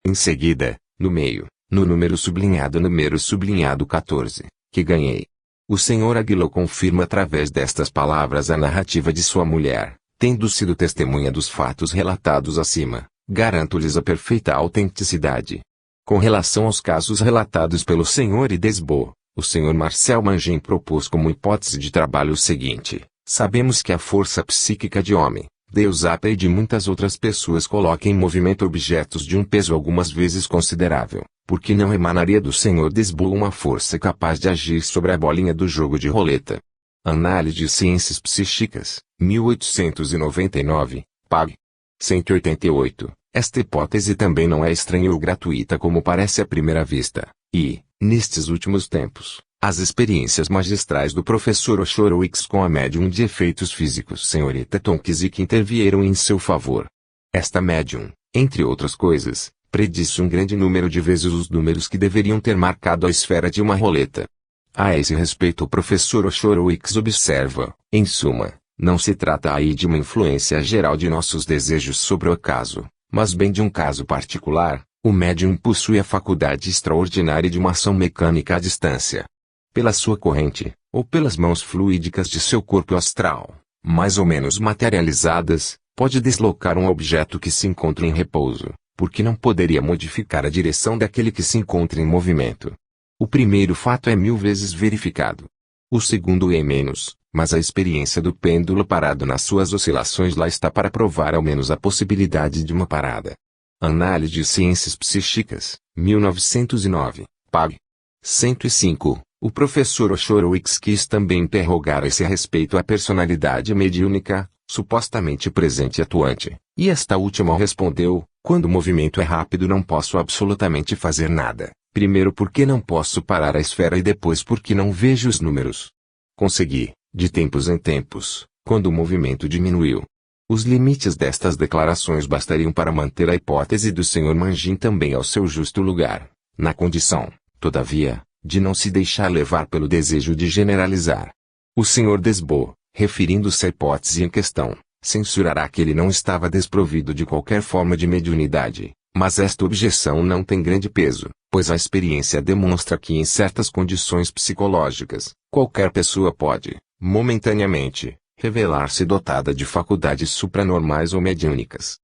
Em seguida, no meio, no número sublinhado 14, que ganhei. O Sr. Aguiló confirma através destas palavras a narrativa de sua mulher, tendo sido testemunha dos fatos relatados acima, garanto-lhes a perfeita autenticidade. Com relação aos casos relatados pelo Sr. Idesbo, o Sr. Marcel Mangin propôs como hipótese de trabalho o seguinte: sabemos que a força psíquica de homem, Deus Apa e de muitas outras pessoas coloca em movimento objetos de um peso algumas vezes considerável, porque não emanaria do Sr. Desbo uma força capaz de agir sobre a bolinha do jogo de roleta. Análise de Ciências Psíquicas, 1899, pág. 188. Esta hipótese também não é estranha ou gratuita como parece à primeira vista, e, nestes últimos tempos, as experiências magistrais do professor Ochorowicz com a médium de efeitos físicos senhorita Tonkizik intervieram em seu favor. Esta médium, entre outras coisas, predisse um grande número de vezes os números que deveriam ter marcado a esfera de uma roleta. A esse respeito o professor Ochorowicz observa, em suma, não se trata aí de uma influência geral de nossos desejos sobre o caso, mas bem de um caso particular. O médium possui a faculdade extraordinária de uma ação mecânica à distância. Pela sua corrente, ou pelas mãos fluídicas de seu corpo astral, mais ou menos materializadas, pode deslocar um objeto que se encontra em repouso, porque não poderia modificar a direção daquele que se encontra em movimento. O primeiro fato é 1000 vezes verificado. O segundo é menos, mas a experiência do pêndulo parado nas suas oscilações lá está para provar ao menos a possibilidade de uma parada. Análise de Ciências Psíquicas, 1909, pág. 105. O professor Ochorowicz quis também interrogar a esse respeito a personalidade mediúnica, supostamente presente e atuante, e esta última respondeu: quando o movimento é rápido não posso absolutamente fazer nada, primeiro porque não posso parar a esfera e depois porque não vejo os números. Consegui, de tempos em tempos, quando o movimento diminuiu. Os limites destas declarações bastariam para manter a hipótese do Sr. Mangin também ao seu justo lugar, na condição, todavia, de não se deixar levar pelo desejo de generalizar. O Sr. Desbo, referindo-se à hipótese em questão, censurará que ele não estava desprovido de qualquer forma de mediunidade, mas esta objeção não tem grande peso, pois a experiência demonstra que em certas condições psicológicas, qualquer pessoa pode, momentaneamente, revelar-se dotada de faculdades supranormais ou mediúnicas.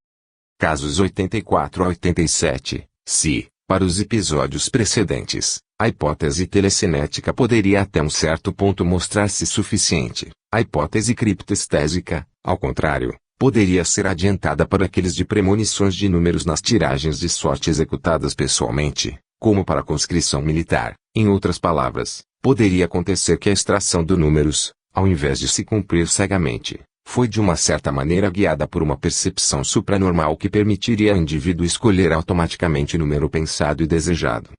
Casos 84 a 87, se, para os episódios precedentes, a hipótese telecinética poderia até um certo ponto mostrar-se suficiente, a hipótese criptestésica, ao contrário, poderia ser adiantada para aqueles de premonições de números nas tiragens de sorte executadas pessoalmente, como para a conscrição militar. Em outras palavras, poderia acontecer que a extração de números, ao invés de se cumprir cegamente, foi de uma certa maneira guiada por uma percepção supranormal que permitiria ao indivíduo escolher automaticamente o número pensado e desejado.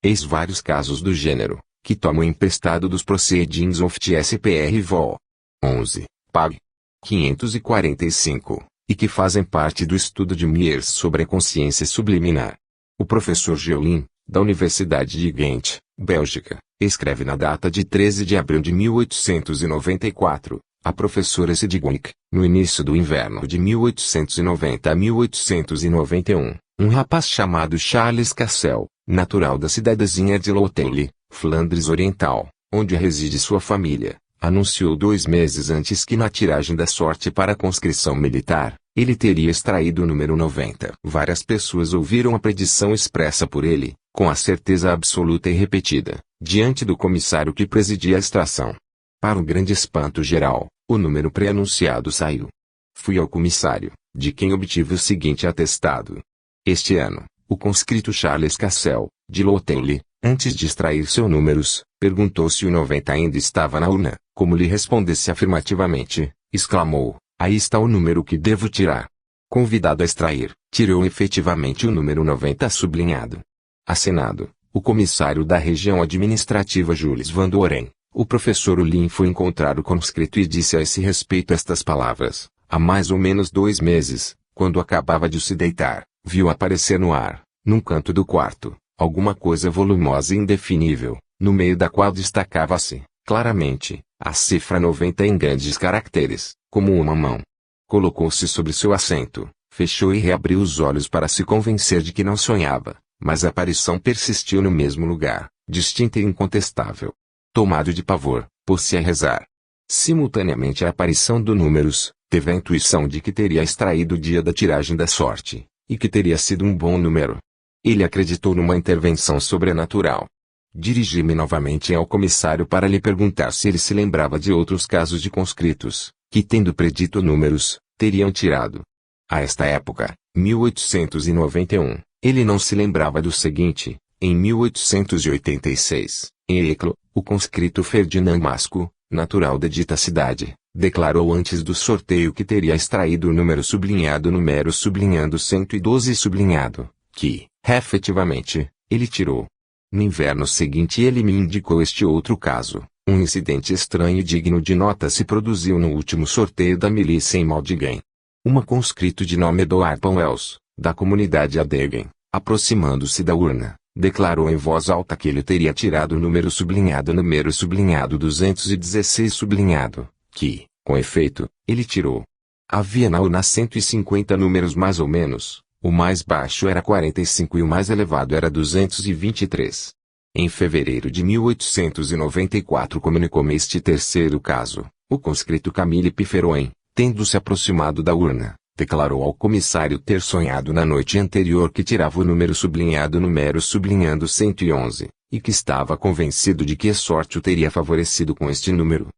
Eis vários casos do gênero, que tomam emprestado dos Proceedings of the SPR Vol. 11, pág. 545, e que fazem parte do estudo de Miers sobre a consciência subliminar. O professor Geolin, da Universidade de Ghent, Bélgica, escreve na data de 13 de abril de 1894, a professora Sidgwick, no início do inverno de 1890 a 1891, um rapaz chamado Charles Cassel, natural da cidadezinha de Lothele, Flandres Oriental, onde reside sua família, anunciou 2 meses antes que na tiragem da sorte para a conscrição militar, ele teria extraído o número 90. Várias pessoas ouviram a predição expressa por ele, com a certeza absoluta e repetida, diante do comissário que presidia a extração. Para o grande espanto geral, o número pré-anunciado saiu. Fui ao comissário, de quem obtive o seguinte atestado. Este ano, o conscrito Charles Cassel, de Lothele, antes de extrair seus números, perguntou se o 90 ainda estava na urna. Como lhe respondesse afirmativamente, exclamou: aí está o número que devo tirar. Convidado a extrair, tirou efetivamente o número 90 sublinhado. Assinado, o comissário da região administrativa Jules Van Doren. O professor Ulin foi encontrar o conscrito e disse a esse respeito estas palavras. Há mais ou menos 2 meses, quando acabava de se deitar, viu aparecer no ar, num canto do quarto, alguma coisa volumosa e indefinível, no meio da qual destacava-se, claramente, a cifra 90 em grandes caracteres, como uma mão. Colocou-se sobre seu assento, Fechou e reabriu os olhos para se convencer de que não sonhava, mas a aparição persistiu no mesmo lugar, distinta e incontestável. Tomado de pavor, pôs-se a rezar. Simultaneamente à aparição do números, teve a intuição de que teria extraído o dia da tiragem da sorte, e que teria sido um bom número. Ele acreditou numa intervenção sobrenatural. Dirigi-me novamente ao comissário para lhe perguntar se ele se lembrava de outros casos de conscritos, que tendo predito números, teriam tirado. A esta época, 1891, ele não se lembrava do seguinte: em 1886, em Eclo, o conscrito Ferdinand Masco, natural de dita cidade, declarou antes do sorteio que teria extraído o número sublinhado número sublinhando 112 sublinhado, que, efetivamente, ele tirou. No inverno seguinte ele me indicou este outro caso. Um incidente estranho e digno de nota se produziu no último sorteio da milícia em Maldingen. Uma conscrito de nome Edward Wells, da comunidade Adegen, aproximando-se da urna, declarou em voz alta que ele teria tirado o número sublinhado 216 sublinhado, que, com efeito, ele tirou. Havia na urna 150 números mais ou menos, o mais baixo era 45 e o mais elevado era 223. Em fevereiro de 1894 comunicou-me este terceiro caso. O conscrito Camille Pifferoin, tendo se aproximado da urna, declarou ao comissário ter sonhado na noite anterior que tirava o número sublinhando 111, e que estava convencido de que a sorte o teria favorecido com este número.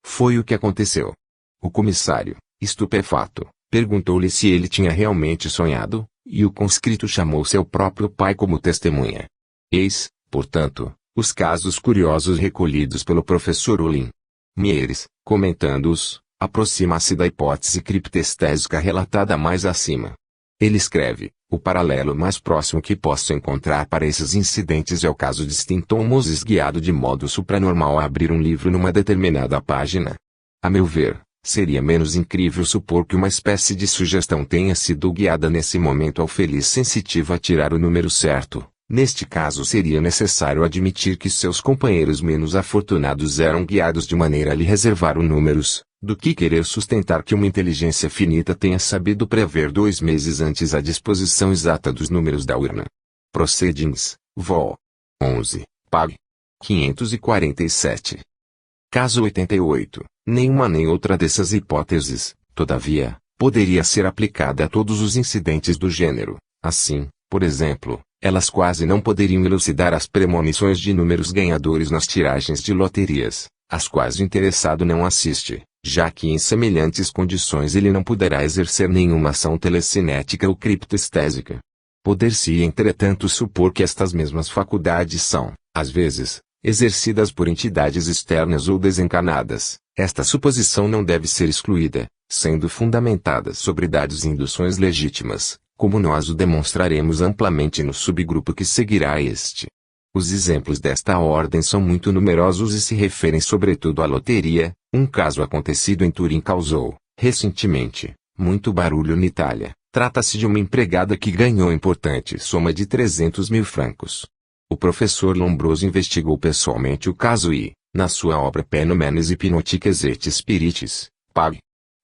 Foi o que aconteceu. O comissário, estupefato, perguntou-lhe se ele tinha realmente sonhado, e o conscrito chamou seu próprio pai como testemunha. Eis, portanto, os casos curiosos recolhidos pelo professor Olin. Mieres, comentando-os, aproxima-se da hipótese criptestésica relatada mais acima. Ele escreve: o paralelo mais próximo que posso encontrar para esses incidentes é o caso de Stanton Moses guiado de modo supranormal a abrir um livro numa determinada página. A meu ver, seria menos incrível supor que uma espécie de sugestão tenha sido guiada nesse momento ao feliz sensitivo a tirar o número certo. Neste caso seria necessário admitir que seus companheiros menos afortunados eram guiados de maneira a lhe reservar os números, do que querer sustentar que uma inteligência finita tenha sabido prever 2 meses antes a disposição exata dos números da urna. Proceedings, Vol. 11, Pag. 547. Caso 88. Nenhuma nem outra dessas hipóteses, todavia, poderia ser aplicada a todos os incidentes do gênero. Assim, por exemplo, elas quase não poderiam elucidar as premonições de números ganhadores nas tiragens de loterias, às quais o interessado não assiste, já que em semelhantes condições ele não poderá exercer nenhuma ação telecinética ou criptestésica. Poder-se, entretanto, supor que estas mesmas faculdades são, às vezes, exercidas por entidades externas ou desencarnadas. Esta suposição não deve ser excluída, sendo fundamentada sobre dados e induções legítimas, como nós o demonstraremos amplamente no subgrupo que seguirá a este. Os exemplos desta ordem são muito numerosos e se referem sobretudo à loteria. Um caso acontecido em Turim causou, recentemente, muito barulho na Itália. Trata-se de uma empregada que ganhou importante soma de 300 mil francos. O professor Lombroso investigou pessoalmente o caso e, na sua obra Phenomenes Hypnotiques et Spiritis, Pag.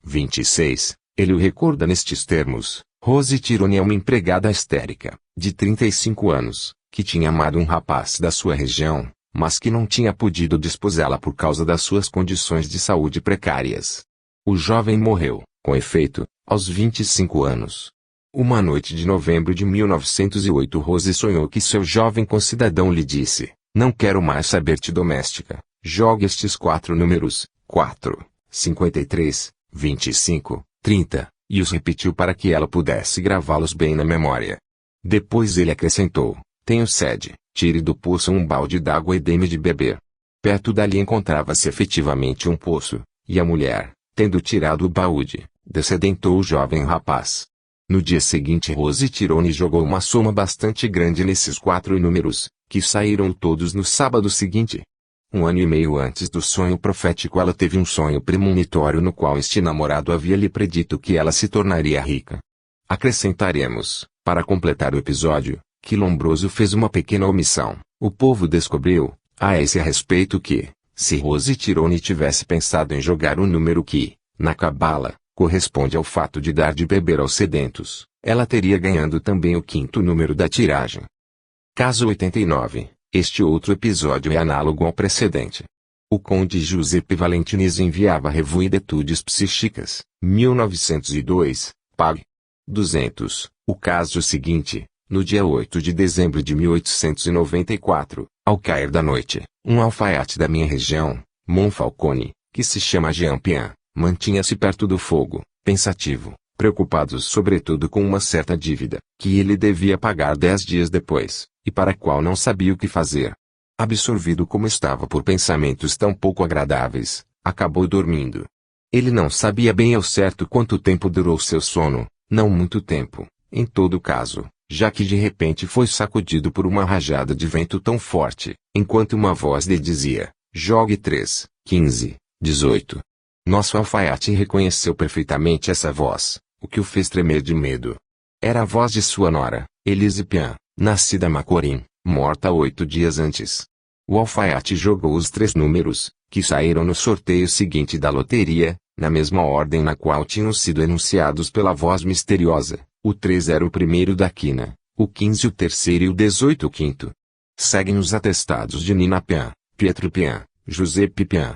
26, ele o recorda nestes termos: Rose Tironi é uma empregada histérica, de 35 anos, que tinha amado um rapaz da sua região, mas que não tinha podido desposá-la por causa das suas condições de saúde precárias. O jovem morreu, com efeito, aos 25 anos. Uma noite de novembro de 1908 Rose sonhou que seu jovem concidadão lhe disse: não quero mais saber-te doméstica, jogue estes 4 números, 4, 53, 25, 30, e os repetiu para que ela pudesse gravá-los bem na memória. Depois ele acrescentou: tenho sede, tire do poço um balde d'água e dê-me de beber. Perto dali encontrava-se efetivamente um poço, e a mulher, tendo tirado o balde, descedentou o jovem rapaz. No dia seguinte Rose Tironi jogou uma soma bastante grande nesses 4 números, que saíram todos no sábado seguinte. 1 ano e meio antes do sonho profético ela teve um sonho premonitório no qual este namorado havia lhe predito que ela se tornaria rica. Acrescentaremos, para completar o episódio, que Lombroso fez uma pequena omissão. O povo descobriu, a esse respeito que, se Rose Tironi tivesse pensado em jogar um número que, na cabala, corresponde ao fato de dar de beber aos sedentos, ela teria ganhando também o quinto número da tiragem. Caso 89. Este outro episódio é análogo ao precedente. O conde Giuseppe Valentinis enviava a Revue d'Etudes Psíquicas, 1902, pag. 200. O caso seguinte, no dia 8 de dezembro de 1894, ao cair da noite, um alfaiate da minha região, Monfalcone, que se chama Jean Pian, mantinha-se perto do fogo, pensativo, preocupado sobretudo com uma certa dívida, que ele devia pagar 10 dias depois, e para a qual não sabia o que fazer. Absorvido como estava por pensamentos tão pouco agradáveis, acabou dormindo. Ele não sabia bem ao certo quanto tempo durou seu sono, não muito tempo, em todo caso, já que de repente foi sacudido por uma rajada de vento tão forte, enquanto uma voz lhe dizia, jogue 3, 15, 18. Nosso alfaiate reconheceu perfeitamente essa voz, o que o fez tremer de medo. Era a voz de sua nora, Elise Pian, nascida Macorim, morta 8 dias antes. O alfaiate jogou os 3 números, que saíram no sorteio seguinte da loteria, na mesma ordem na qual tinham sido enunciados pela voz misteriosa. O 3 era o primeiro da quina, o 15 o terceiro e o 18 o quinto. Seguem os atestados de Nina Pian, Pietro Pian, Giuseppe Pian.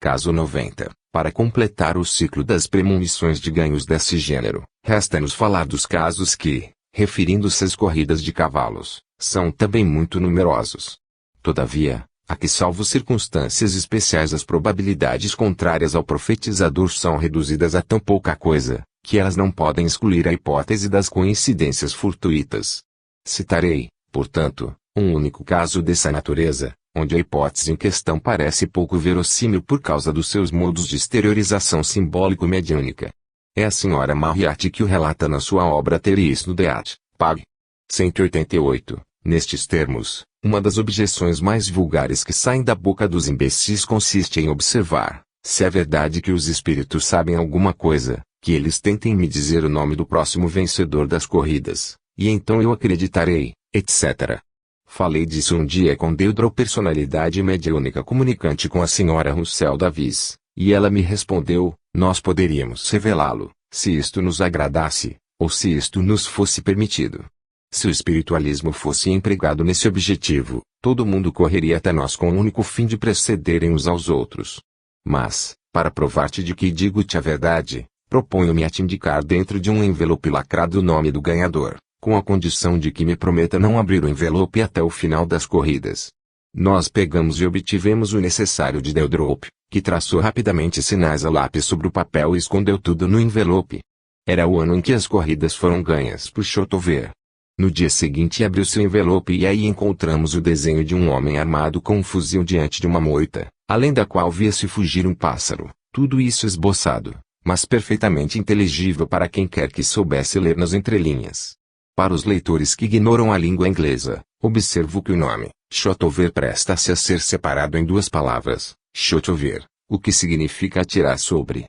Caso 90. Para completar o ciclo das premonições de ganhos desse gênero, resta-nos falar dos casos que, referindo-se às corridas de cavalos, são também muito numerosos. Todavia, aqui salvo circunstâncias especiais as probabilidades contrárias ao profetizador são reduzidas a tão pouca coisa, que elas não podem excluir a hipótese das coincidências fortuitas. Citarei, portanto, um único caso dessa natureza, onde a hipótese em questão parece pouco verossímil por causa dos seus modos de exteriorização simbólico-mediúnica. É a senhora Marriott que o relata na sua obra Teris no Deat, pag. 188. Nestes termos, uma das objeções mais vulgares que saem da boca dos imbecis consiste em observar, se é verdade que os espíritos sabem alguma coisa, que eles tentem me dizer o nome do próximo vencedor das corridas, e então eu acreditarei, etc. Falei disso um dia com Deudra, personalidade mediúnica comunicante com a senhora Russell Davis, e ela me respondeu, nós poderíamos revelá-lo, se isto nos agradasse, ou se isto nos fosse permitido. Se o espiritualismo fosse empregado nesse objetivo, todo mundo correria até nós com o único fim de precederem uns aos outros. Mas, para provar-te de que digo-te a verdade, proponho-me a te indicar dentro de um envelope lacrado o nome do ganhador, com a condição de que me prometa não abrir o envelope até o final das corridas. Nós pegamos e obtivemos o necessário de Deudrop, que traçou rapidamente sinais a lápis sobre o papel e escondeu tudo no envelope. Era o ano em que as corridas foram ganhas por Chotover. No dia seguinte abriu-se o envelope e aí encontramos o desenho de um homem armado com um fuzil diante de uma moita, além da qual via-se fugir um pássaro, tudo isso esboçado, mas perfeitamente inteligível para quem quer que soubesse ler nas entrelinhas. Para os leitores que ignoram a língua inglesa, observo que o nome, Chotover, presta-se a ser separado em 2 palavras, Chotover, o que significa atirar sobre.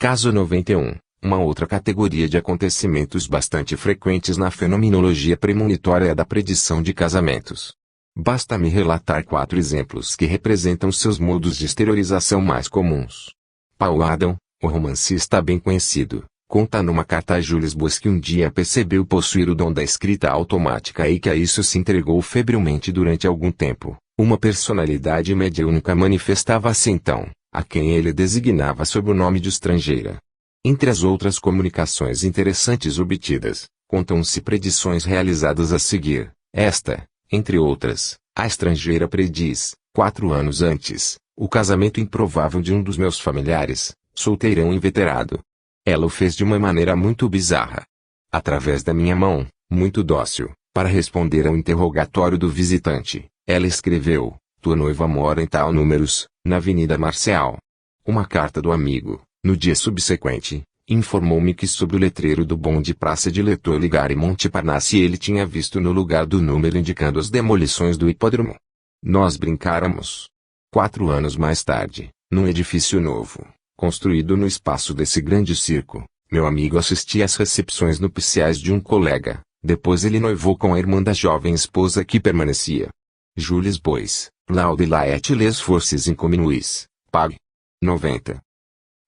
Caso 91. Uma outra categoria de acontecimentos bastante frequentes na fenomenologia premonitória é a da predição de casamentos. Basta-me relatar 4 exemplos que representam seus modos de exteriorização mais comuns. Paul Adam, o romancista bem conhecido, conta numa carta a Jules Boas que um dia percebeu possuir o dom da escrita automática e que a isso se entregou febrilmente durante algum tempo. Uma personalidade mediúnica manifestava-se então, a quem ele designava sob o nome de estrangeira. Entre as outras comunicações interessantes obtidas, contam-se predições realizadas a seguir. Esta, entre outras, a estrangeira prediz, 4 anos antes, o casamento improvável de um dos meus familiares, solteirão inveterado. Ela o fez de uma maneira muito bizarra. Através da minha mão, muito dócil, para responder ao interrogatório do visitante, ela escreveu, tua noiva mora em tal números, na Avenida Marcial. Uma carta do amigo, no dia subsequente, informou-me que sobre o letreiro do bonde Praça de Leitor Ligar e Montparnasse ele tinha visto no lugar do número indicando as demolições do hipódromo. Nós brincáramos. 4 anos mais tarde, num edifício novo, construído no espaço desse grande circo, meu amigo assistia às recepções nupciais de um colega, depois ele noivou com a irmã da jovem esposa que permanecia. Jules Bois, Laude Laet les forces incommunis, pag. 90.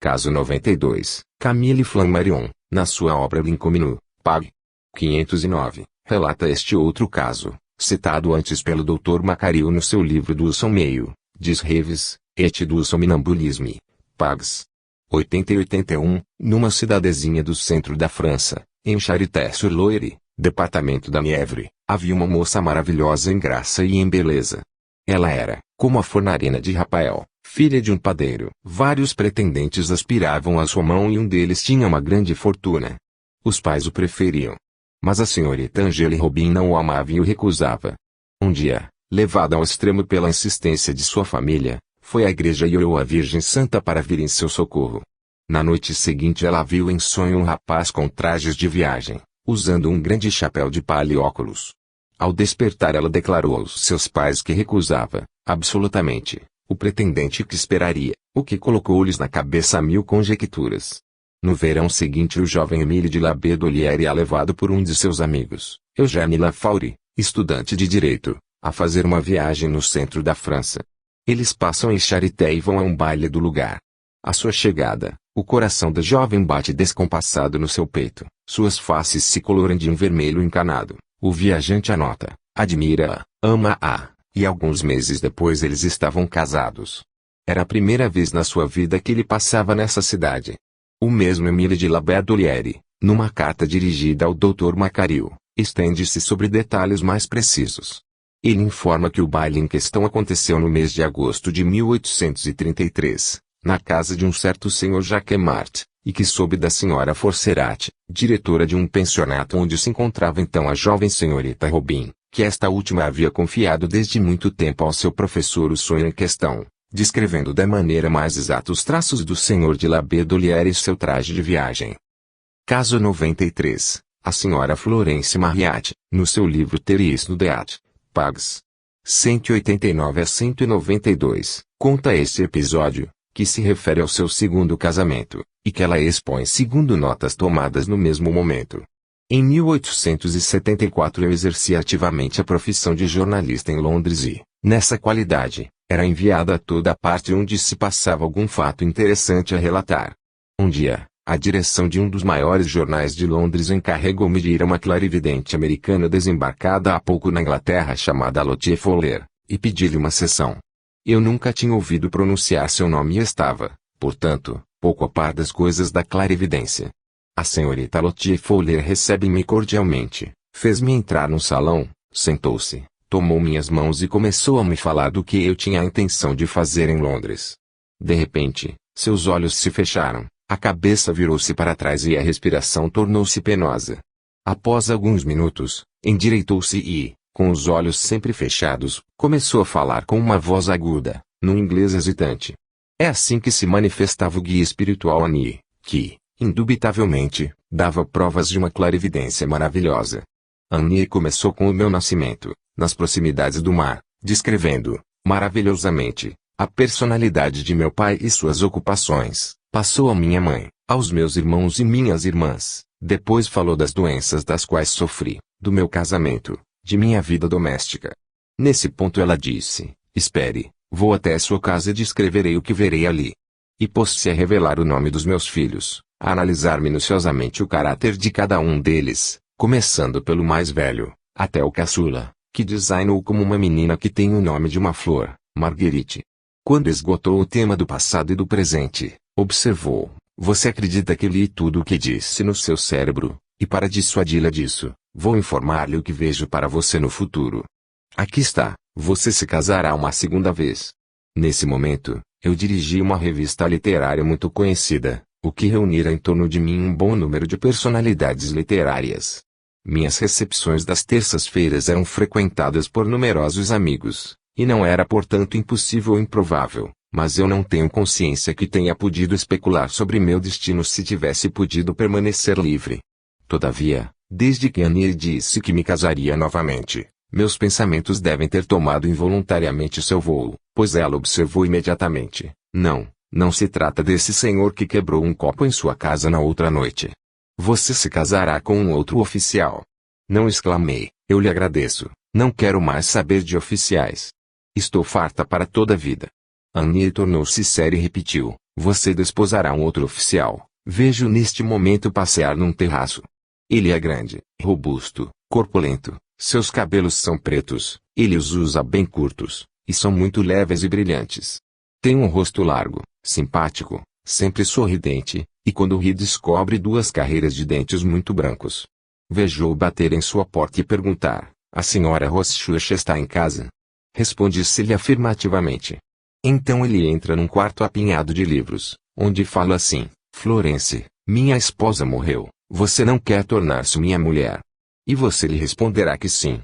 Caso 92, Camille Flammarion, na sua obra Lincoln, pag. 509, relata este outro caso, citado antes pelo Dr. Macariu no seu livro do sommeil, diz Reves, et du somnambulisme, pags. 80 e 81, numa cidadezinha do centro da França, em Charité-sur-Loire, departamento da Nièvre, havia uma moça maravilhosa em graça e em beleza. Ela era, como a fornarina de Rafael, filha de um padeiro. Vários pretendentes aspiravam à sua mão e um deles tinha uma grande fortuna. Os pais o preferiam. Mas a senhorita Angélique Robin não o amava e o recusava. Um dia, levada ao extremo pela insistência de sua família, foi à igreja e orou à Virgem Santa para vir em seu socorro. Na noite seguinte ela viu em sonho um rapaz com trajes de viagem, usando um grande chapéu de palha e óculos. Ao despertar ela declarou aos seus pais que recusava, absolutamente, o pretendente que esperaria, o que colocou-lhes na cabeça 1000 conjecturas. No verão seguinte o jovem Émile de Labédolière é levado por um de seus amigos, Eugène Lafaure, estudante de Direito, a fazer uma viagem no centro da França. Eles passam em Charité e vão a um baile do lugar. À sua chegada, o coração da jovem bate descompassado no seu peito, suas faces se coloram de um vermelho encanado. O viajante a nota, admira-a, ama-a, e alguns meses depois eles estavam casados. Era a primeira vez na sua vida que ele passava nessa cidade. O mesmo Émile de Labédolière, numa carta dirigida ao Dr. Macariu, estende-se sobre detalhes mais precisos. Ele informa que o baile em questão aconteceu no mês de agosto de 1833, na casa de um certo senhor Jacquemart, e que soube da senhora Forcerat, diretora de um pensionato onde se encontrava então a jovem senhorita Robin, que esta última havia confiado desde muito tempo ao seu professor o sonho em questão, descrevendo da maneira mais exata os traços do senhor de Labédolière e seu traje de viagem. Caso 93, a senhora Florence Marryat, no seu livro Thérèse Nudeat, pags. 189 a 192, conta este episódio, que se refere ao seu segundo casamento, e que ela expõe segundo notas tomadas no mesmo momento. Em 1874 eu exercia ativamente a profissão de jornalista em Londres e, nessa qualidade, era enviada a toda parte onde se passava algum fato interessante a relatar. Um dia, a direção de um dos maiores jornais de Londres encarregou-me de ir a uma clarividente americana desembarcada há pouco na Inglaterra chamada Lottie Fowler, e pedir-lhe uma sessão. Eu nunca tinha ouvido pronunciar seu nome e estava, portanto, pouco a par das coisas da clarividência. A senhorita Lottie Fowler recebe-me cordialmente, fez-me entrar no salão, sentou-se, tomou minhas mãos e começou a me falar do que eu tinha a intenção de fazer em Londres. De repente, seus olhos se fecharam, a cabeça virou-se para trás e a respiração tornou-se penosa. Após alguns minutos, endireitou-se e, com os olhos sempre fechados, começou a falar com uma voz aguda, num inglês hesitante. É assim que se manifestava o guia espiritual Annie, que, indubitavelmente, dava provas de uma clarividência maravilhosa. Annie começou com o meu nascimento, nas proximidades do mar, descrevendo, maravilhosamente, a personalidade de meu pai e suas ocupações. Passou a minha mãe, aos meus irmãos e minhas irmãs, depois falou das doenças das quais sofri, do meu casamento, de minha vida doméstica. Nesse ponto ela disse, espere, vou até a sua casa e descreverei o que verei ali. E pôs-se a revelar o nome dos meus filhos, a analisar minuciosamente o caráter de cada um deles, começando pelo mais velho, até o caçula, que designou como uma menina que tem o nome de uma flor, Marguerite. Quando esgotou o tema do passado e do presente, observou, você acredita que li tudo o que disse no seu cérebro, e para dissuadi-la disso, vou informar-lhe o que vejo para você no futuro. Aqui está, você se casará uma segunda vez. Nesse momento, eu dirigi uma revista literária muito conhecida, o que reunira em torno de mim um bom número de personalidades literárias. Minhas recepções das terças-feiras eram frequentadas por numerosos amigos, e não era portanto impossível ou improvável, mas eu não tenho consciência que tenha podido especular sobre meu destino se tivesse podido permanecer livre. Todavia, desde que Annie disse que me casaria novamente, meus pensamentos devem ter tomado involuntariamente seu voo, pois ela observou imediatamente, não se trata desse senhor que quebrou um copo em sua casa na outra noite. Você se casará com um outro oficial. Não, exclamei, eu lhe agradeço, não quero mais saber de oficiais. Estou farta para toda a vida. Annie tornou-se séria e repetiu, Você desposará um outro oficial. Vejo neste momento passear num terraço. Ele é grande, robusto, corpulento, seus cabelos são pretos, ele os usa bem curtos, e são muito leves e brilhantes. Tem um rosto largo, simpático, sempre sorridente, e quando ri descobre duas carreiras de dentes muito brancos. Vejo-o bater em sua porta e perguntar: a senhora Rothschild está em casa? Responde-se-lhe afirmativamente. Então ele entra num quarto apinhado de livros, onde fala assim: Florence, minha esposa morreu, você não quer tornar-se minha mulher? E você lhe responderá que sim.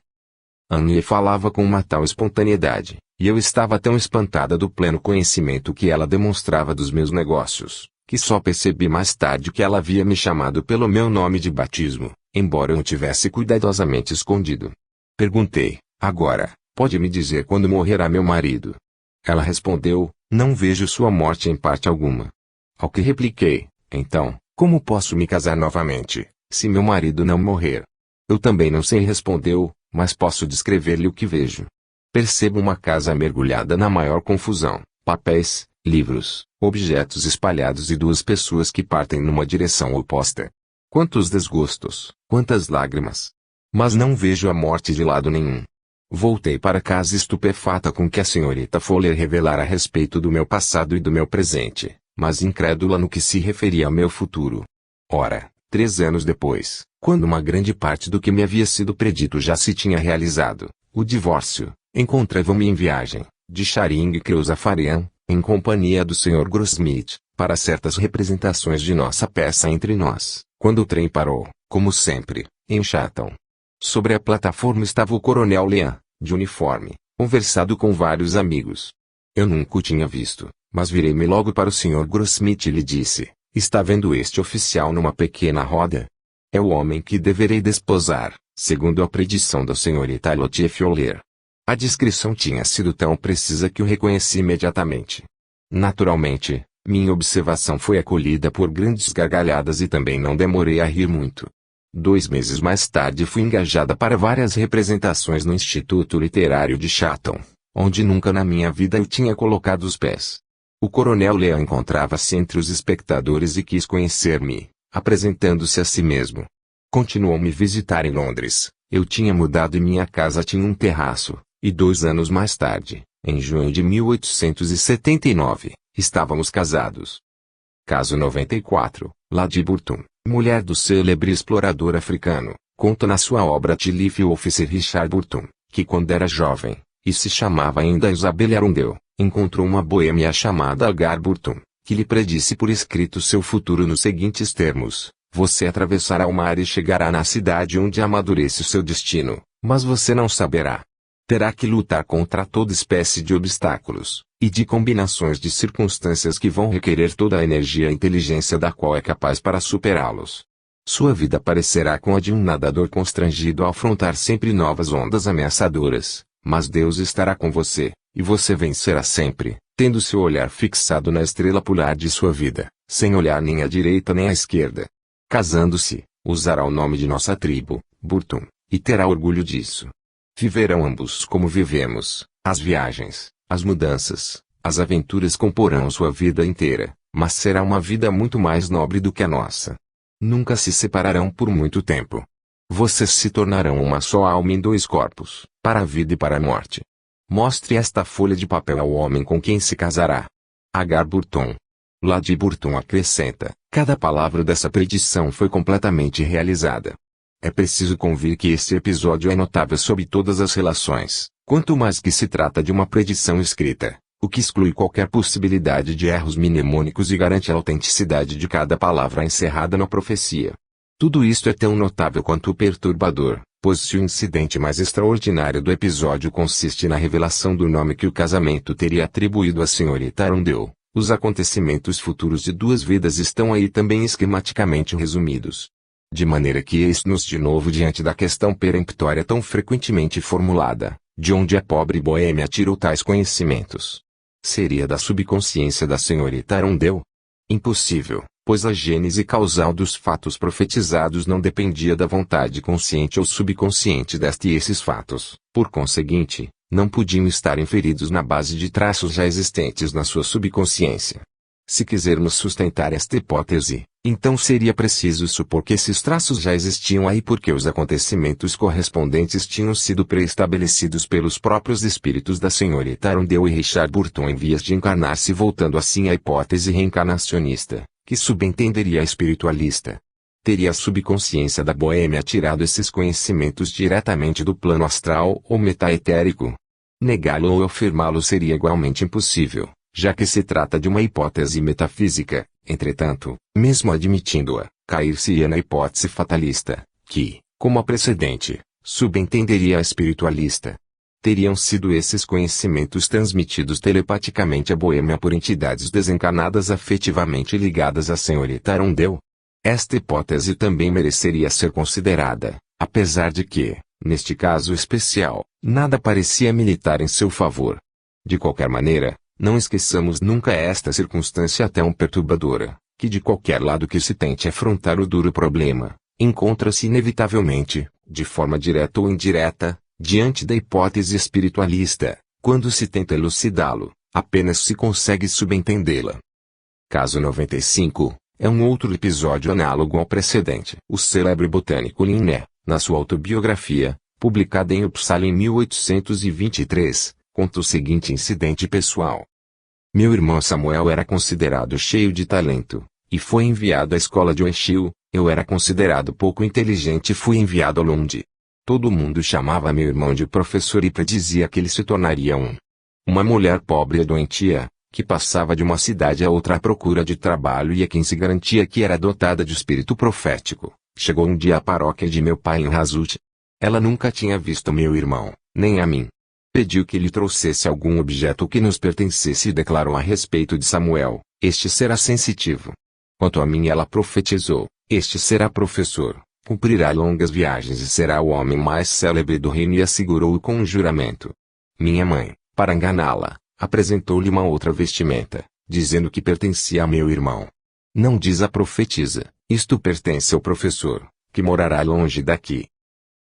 Anne falava com uma tal espontaneidade, e eu estava tão espantada do pleno conhecimento que ela demonstrava dos meus negócios, que só percebi mais tarde que ela havia me chamado pelo meu nome de batismo, embora eu o tivesse cuidadosamente escondido. Perguntei: agora, pode me dizer quando morrerá meu marido? Ela respondeu: não vejo sua morte em parte alguma. Ao que repliquei: então, como posso me casar novamente, se meu marido não morrer? Eu também não sei, respondeu, mas posso descrever-lhe o que vejo. Percebo uma casa mergulhada na maior confusão, papéis, livros, objetos espalhados e duas pessoas que partem numa direção oposta. Quantos desgostos, quantas lágrimas! Mas não vejo a morte de lado nenhum. Voltei para casa estupefata com o que a senhorita Fowler revelara a respeito do meu passado e do meu presente, mas incrédula no que se referia ao meu futuro. Ora, 3 anos depois, quando uma grande parte do que me havia sido predito já se tinha realizado, o divórcio, encontrava-me em viagem, de Charing Cross a Farian, em companhia do Sr. Grossmith, para certas representações de nossa peça Entre Nós, quando o trem parou, como sempre, em Chatham. Sobre a plataforma estava o coronel Lean, de uniforme, conversado com vários amigos. Eu nunca o tinha visto, mas virei-me logo para o Sr. Grossmith e lhe disse: está vendo este oficial numa pequena roda? É o homem que deverei desposar, segundo a predição da senhorita Lottie Fowler. A descrição tinha sido tão precisa que o reconheci imediatamente. Naturalmente, minha observação foi acolhida por grandes gargalhadas e também não demorei a rir muito. 2 meses mais tarde fui engajada para várias representações no Instituto Literário de Chatham, onde nunca na minha vida eu tinha colocado os pés. O coronel Lean encontrava-se entre os espectadores e quis conhecer-me, apresentando-se a si mesmo. Continuou me visitar em Londres. Eu tinha mudado e minha casa tinha um terraço, e 2 anos mais tarde, em junho de 1879, estávamos casados. Caso 94, Lady Burton, mulher do célebre explorador africano, conta na sua obra Tilith o Officer Richard Burton, que quando era jovem, e se chamava ainda Isabelle Arundel, encontrou uma boêmia chamada Agar Burton, que lhe predisse por escrito seu futuro nos seguintes termos: você atravessará o mar e chegará na cidade onde amadurece o seu destino, mas você não saberá. Terá que lutar contra toda espécie de obstáculos, e de combinações de circunstâncias que vão requerer toda a energia e inteligência da qual é capaz para superá-los. Sua vida parecerá com a de um nadador constrangido ao afrontar sempre novas ondas ameaçadoras, mas Deus estará com você, e você vencerá sempre, tendo seu olhar fixado na estrela polar de sua vida, sem olhar nem à direita nem à esquerda. Casando-se, usará o nome de nossa tribo, Burton, e terá orgulho disso. Viverão ambos como vivemos, as viagens, as mudanças, as aventuras comporão sua vida inteira, mas será uma vida muito mais nobre do que a nossa. Nunca se separarão por muito tempo. Vocês se tornarão uma só alma em 2 corpos, para a vida e para a morte. Mostre esta folha de papel ao homem com quem se casará. Agar Burton. Lady Burton acrescenta: cada palavra dessa predição foi completamente realizada. É preciso convir que este episódio é notável sob todas as relações, quanto mais que se trata de uma predição escrita, o que exclui qualquer possibilidade de erros mnemônicos e garante a autenticidade de cada palavra encerrada na profecia. Tudo isto é tão notável quanto perturbador, pois se o incidente mais extraordinário do episódio consiste na revelação do nome que o casamento teria atribuído à senhorita Arundel, os acontecimentos futuros de 2 vidas estão aí também esquematicamente resumidos. De maneira que eis-nos de novo diante da questão peremptória tão frequentemente formulada: de onde a pobre boêmia tirou tais conhecimentos? Seria da subconsciência da senhorita Arundel? Impossível, pois a gênese causal dos fatos profetizados não dependia da vontade consciente ou subconsciente desta e esses fatos, por conseguinte, não podiam estar inferidos na base de traços já existentes na sua subconsciência. Se quisermos sustentar esta hipótese, então seria preciso supor que esses traços já existiam aí porque os acontecimentos correspondentes tinham sido pré-estabelecidos pelos próprios espíritos da senhorita Arundel e Richard Burton em vias de encarnar-se, voltando assim à hipótese reencarnacionista, que subentenderia a espiritualista. Teria a subconsciência da boêmia tirado esses conhecimentos diretamente do plano astral ou metaetérico? Negá-lo ou afirmá-lo seria igualmente impossível, já que se trata de uma hipótese metafísica. Entretanto, mesmo admitindo-a, cair-se-ia na hipótese fatalista, que, como a precedente, subentenderia a espiritualista. Teriam sido esses conhecimentos transmitidos telepaticamente à boêmia por entidades desencarnadas afetivamente ligadas à senhorita Arundel? Esta hipótese também mereceria ser considerada, apesar de que, neste caso especial, nada parecia militar em seu favor. De qualquer maneira, não esqueçamos nunca esta circunstância tão perturbadora, que de qualquer lado que se tente afrontar o duro problema, encontra-se inevitavelmente, de forma direta ou indireta, diante da hipótese espiritualista. Quando se tenta elucidá-lo, apenas se consegue subentendê-la. Caso 95, é um outro episódio análogo ao precedente. O célebre botânico Linné, na sua autobiografia, publicada em Uppsala em 1823, conta o seguinte incidente pessoal. Meu irmão Samuel era considerado cheio de talento, e foi enviado à escola de Oeshil. Eu era considerado pouco inteligente e fui enviado a Lund. Todo mundo chamava meu irmão de professor e predizia que ele se tornaria uma mulher pobre e doentia, que passava de uma cidade a outra à procura de trabalho e a quem se garantia que era dotada de espírito profético. Chegou um dia à paróquia de meu pai em Rasut. Ela nunca tinha visto meu irmão, nem a mim. Pediu que lhe trouxesse algum objeto que nos pertencesse e declarou a respeito de Samuel: este será sensitivo. Quanto a mim, ela profetizou: este será professor, cumprirá longas viagens e será o homem mais célebre do reino, e assegurou-o com um juramento. Minha mãe, para enganá-la, apresentou-lhe uma outra vestimenta, dizendo que pertencia a meu irmão. Não diz a profetisa: isto pertence ao professor, que morará longe daqui.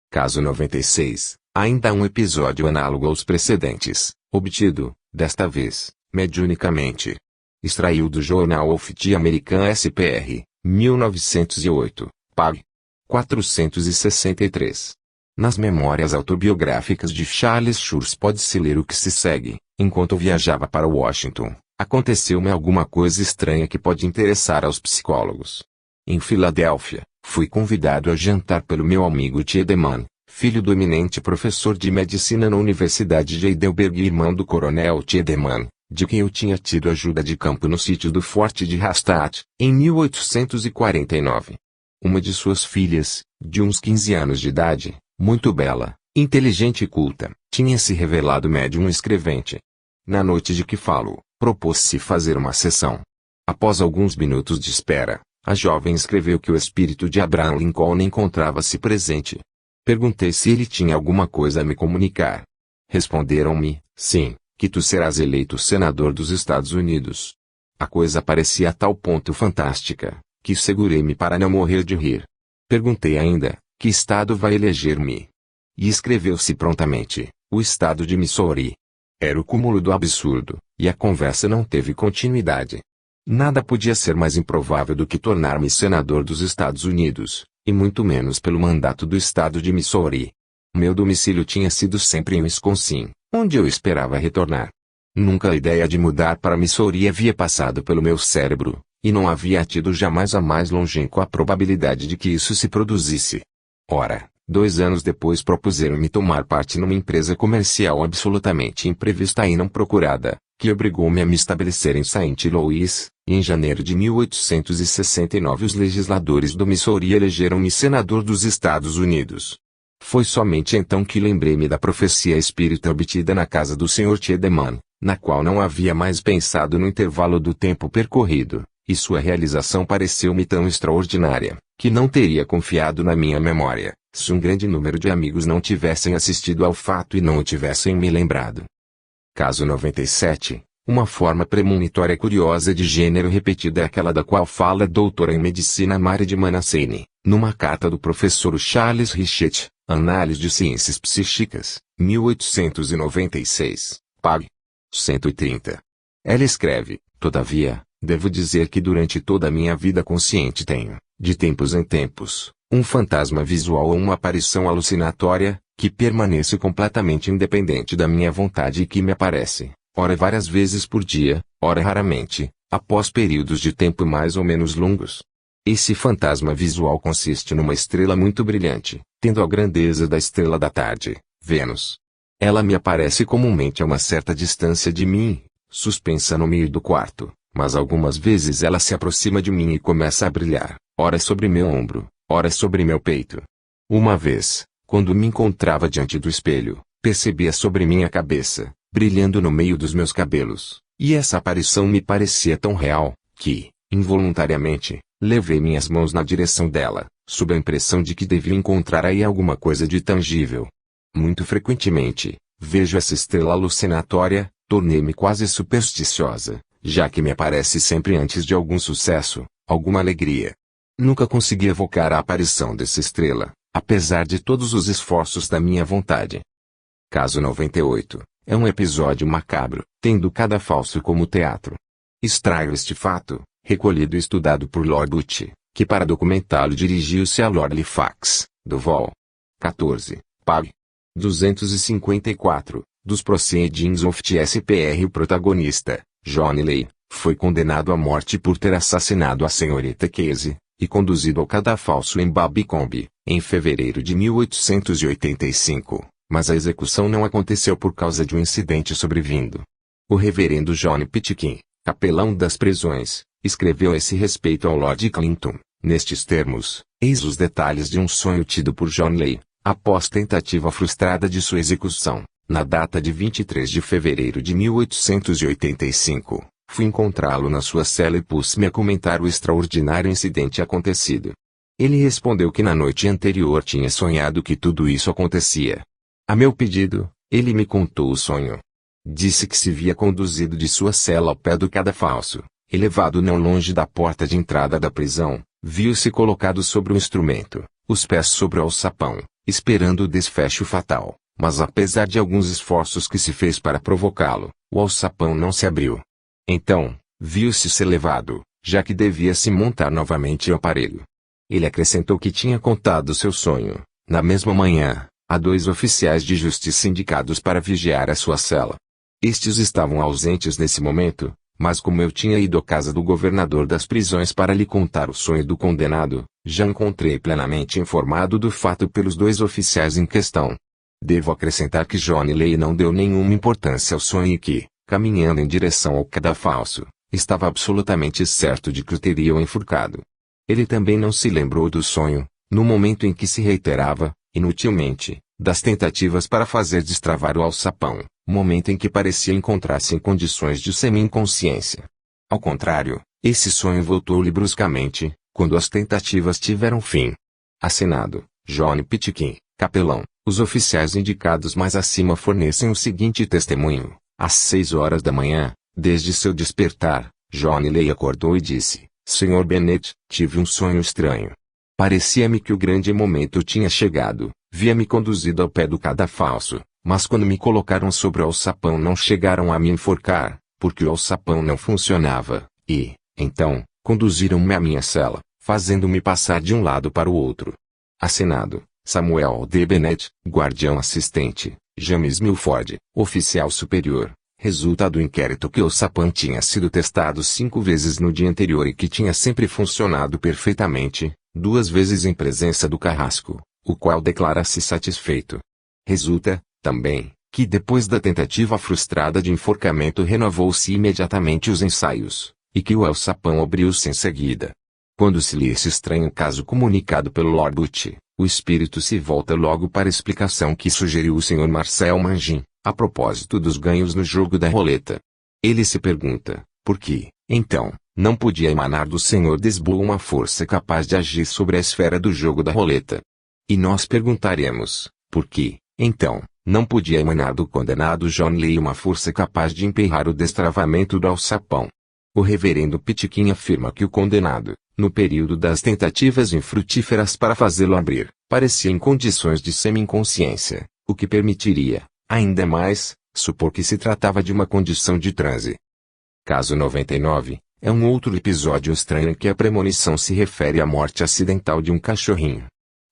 Caso 96. Ainda um episódio análogo aos precedentes, obtido, desta vez, mediunicamente. Extraiu do Jornal of the American SPR, 1908, pág. 463. Nas memórias autobiográficas de Charles Schurz pode-se ler o que se segue. Enquanto viajava para Washington, aconteceu-me alguma coisa estranha que pode interessar aos psicólogos. Em Filadélfia, fui convidado a jantar pelo meu amigo Tiedemann, filho do eminente professor de medicina na Universidade de Heidelberg e irmão do coronel Tiedemann, de quem eu tinha tido ajuda de campo no sítio do Forte de Rastatt, em 1849. Uma de suas filhas, de uns 15 anos de idade, muito bela, inteligente e culta, tinha se revelado médium escrevente. Na noite de que falo, propôs-se fazer uma sessão. Após alguns minutos de espera, a jovem escreveu que o espírito de Abraham Lincoln encontrava-se presente. Perguntei se ele tinha alguma coisa a me comunicar. Responderam-me: sim, que tu serás eleito senador dos Estados Unidos. A coisa parecia a tal ponto fantástica, que segurei-me para não morrer de rir. Perguntei ainda: que estado vai eleger-me? E escreveu-se prontamente: o estado de Missouri. Era o cúmulo do absurdo, e a conversa não teve continuidade. Nada podia ser mais improvável do que tornar-me senador dos Estados Unidos, e muito menos pelo mandato do estado de Missouri. Meu domicílio tinha sido sempre em Wisconsin, onde eu esperava retornar. Nunca a ideia de mudar para Missouri havia passado pelo meu cérebro, e não havia tido jamais a mais longínqua probabilidade de que isso se produzisse. Ora, 2 anos depois propuseram-me tomar parte numa empresa comercial absolutamente imprevista e não procurada, que obrigou-me a me estabelecer em Saint Louis, e em janeiro de 1869 os legisladores do Missouri elegeram-me senador dos Estados Unidos. Foi somente então que lembrei-me da profecia espírita obtida na casa do Sr. Tiedemann, na qual não havia mais pensado no intervalo do tempo percorrido, e sua realização pareceu-me tão extraordinária, que não teria confiado na minha memória, se um grande número de amigos não tivessem assistido ao fato e não o tivessem me lembrado. Caso 97. Uma forma premonitória curiosa de gênero repetida é aquela da qual fala a doutora em medicina Mary de Manassene, numa carta do professor Charles Richet, Análise de Ciências Psíquicas, 1896, pág. 130. Ela escreve: todavia, Devo dizer que durante toda a minha vida consciente tenho, de tempos em tempos, um fantasma visual ou uma aparição alucinatória, que permanece completamente independente da minha vontade e que me aparece, ora várias vezes por dia, ora raramente, após períodos de tempo mais ou menos longos. Esse fantasma visual consiste numa estrela muito brilhante, tendo a grandeza da estrela da tarde, Vênus. Ela me aparece comumente a uma certa distância de mim, suspensa no meio do quarto, mas algumas vezes ela se aproxima de mim e começa a brilhar, ora sobre meu ombro, ora sobre meu peito. Uma vez, quando me encontrava diante do espelho, percebia sobre minha cabeça, brilhando no meio dos meus cabelos, e essa aparição me parecia tão real, que, involuntariamente, levei minhas mãos na direção dela, sob a impressão de que devia encontrar aí alguma coisa de tangível. Muito frequentemente, vejo essa estrela alucinatória, tornei-me quase supersticiosa, já que me aparece sempre antes de algum sucesso, alguma alegria. Nunca consegui evocar a aparição dessa estrela, apesar de todos os esforços da minha vontade. Caso 98, é um episódio macabro, tendo cadafalso como teatro. Extraio este fato, recolhido e estudado por Lord Butch, que para documentá-lo dirigiu-se a Lord Halifax, do Vol. 14, Pag. 254, dos Proceedings of TSPR. O protagonista, Johnny Ley, foi condenado à morte por ter assassinado a senhorita Casey, e conduzido ao cadafalso em Babicombe, em fevereiro de 1885, mas a execução não aconteceu por causa de um incidente sobrevindo. O reverendo John Pitkin, capelão das prisões, escreveu a esse respeito ao Lord Clinton, nestes termos: eis os detalhes de um sonho tido por John Ley, após tentativa frustrada de sua execução, na data de 23 de fevereiro de 1885. Fui encontrá-lo na sua cela e pus-me a comentar o extraordinário incidente acontecido. Ele respondeu que na noite anterior tinha sonhado que tudo isso acontecia. A meu pedido, ele me contou o sonho. Disse que se via conduzido de sua cela ao pé do cadafalso, elevado não longe da porta de entrada da prisão, viu-se colocado sobre o instrumento, os pés sobre o alçapão, esperando o desfecho fatal, mas apesar de alguns esforços que se fez para provocá-lo, o alçapão não se abriu. Então, viu-se ser levado, já que devia se montar novamente o aparelho. Ele acrescentou que tinha contado seu sonho, na mesma manhã, a 2 oficiais de justiça indicados para vigiar a sua cela. Estes estavam ausentes nesse momento, mas como eu tinha ido à casa do governador das prisões para lhe contar o sonho do condenado, já encontrei plenamente informado do fato pelos 2 oficiais em questão. Devo acrescentar que Johnny Ley não deu nenhuma importância ao sonho e que, caminhando em direção ao cadafalso, estava absolutamente certo de que o teriam enforcado. Ele também não se lembrou do sonho, no momento em que se reiterava, inutilmente, das tentativas para fazer destravar o alçapão, momento em que parecia encontrar-se em condições de semi-inconsciência. Ao contrário, esse sonho voltou-lhe bruscamente, quando as tentativas tiveram fim. Assinado, John Pitkin, capelão. Os oficiais indicados mais acima fornecem o seguinte testemunho: às 6 horas da manhã, desde seu despertar, Johnny Ley acordou e disse: Sr. Bennet, tive um sonho estranho. Parecia-me que o grande momento tinha chegado, via-me conduzido ao pé do cadafalso, mas quando me colocaram sobre o alçapão não chegaram a me enforcar, porque o alçapão não funcionava, e, então, conduziram-me à minha cela, fazendo-me passar de um lado para o outro. Assinado, Samuel D. Bennet, guardião assistente, James Milford, oficial superior. Resulta do inquérito que o alçapão tinha sido testado 5 vezes no dia anterior e que tinha sempre funcionado perfeitamente, 2 vezes em presença do carrasco, o qual declara-se satisfeito. Resulta, também, que depois da tentativa frustrada de enforcamento renovou-se imediatamente os ensaios, e que o alçapão abriu-se em seguida. Quando se lê esse estranho caso comunicado pelo Lord Butch, o espírito se volta logo para a explicação que sugeriu o Sr. Marcel Mangin, a propósito dos ganhos no jogo da roleta. Ele se pergunta, por que, então, não podia emanar do Sr. Desbois uma força capaz de agir sobre a esfera do jogo da roleta? E nós perguntaremos, por que, então, não podia emanar do condenado John Ley uma força capaz de emperrar o destravamento do alçapão? O reverendo Pitkin afirma que o condenado, no período das tentativas infrutíferas para fazê-lo abrir, parecia em condições de semi-inconsciência, o que permitiria, ainda mais, supor que se tratava de uma condição de transe. Caso 99, é um outro episódio estranho em que a premonição se refere à morte acidental de um cachorrinho.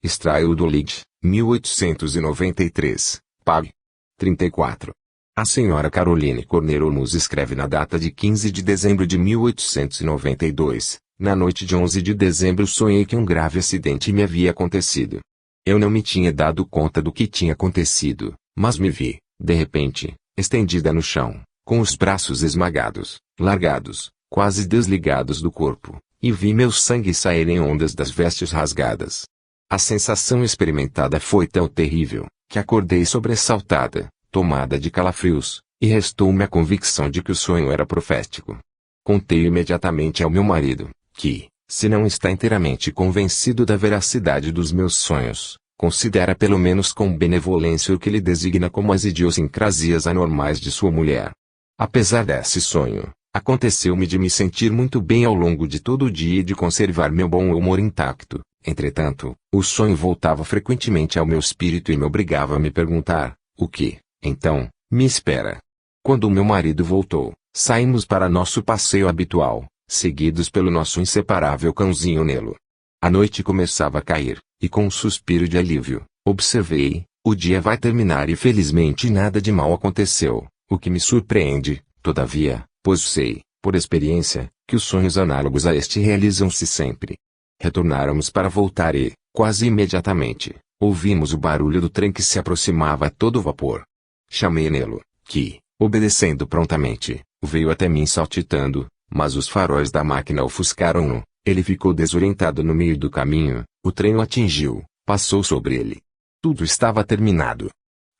Extraio do Lead, 1893, pág. 34. A senhora Caroline Cornero nos escreve na data de 15 de dezembro de 1892, na noite de 11 de dezembro sonhei que um grave acidente me havia acontecido. Eu não me tinha dado conta do que tinha acontecido, mas me vi, de repente, estendida no chão, com os braços esmagados, largados, quase desligados do corpo, e vi meu sangue sair em ondas das vestes rasgadas. A sensação experimentada foi tão terrível, que acordei sobressaltada, tomada de calafrios, e restou-me a convicção de que o sonho era profético. Contei imediatamente ao meu marido, que, se não está inteiramente convencido da veracidade dos meus sonhos, considera pelo menos com benevolência o que ele designa como as idiosincrasias anormais de sua mulher. Apesar desse sonho, aconteceu-me de me sentir muito bem ao longo de todo o dia e de conservar meu bom humor intacto. Entretanto, o sonho voltava frequentemente ao meu espírito e me obrigava a me perguntar, o que, então, me espera? Quando o meu marido voltou, saímos para nosso passeio habitual, seguidos pelo nosso inseparável cãozinho Nelo. A noite começava a cair, e com um suspiro de alívio, observei, o dia vai terminar e felizmente nada de mal aconteceu, o que me surpreende, todavia, pois sei, por experiência, que os sonhos análogos a este realizam-se sempre. Retornáramos para voltar e, quase imediatamente, ouvimos o barulho do trem que se aproximava a todo vapor. Chamei Nelo, que, obedecendo prontamente, veio até mim saltitando, mas os faróis da máquina ofuscaram-no, ele ficou desorientado no meio do caminho, o trem o atingiu, passou sobre ele. Tudo estava terminado.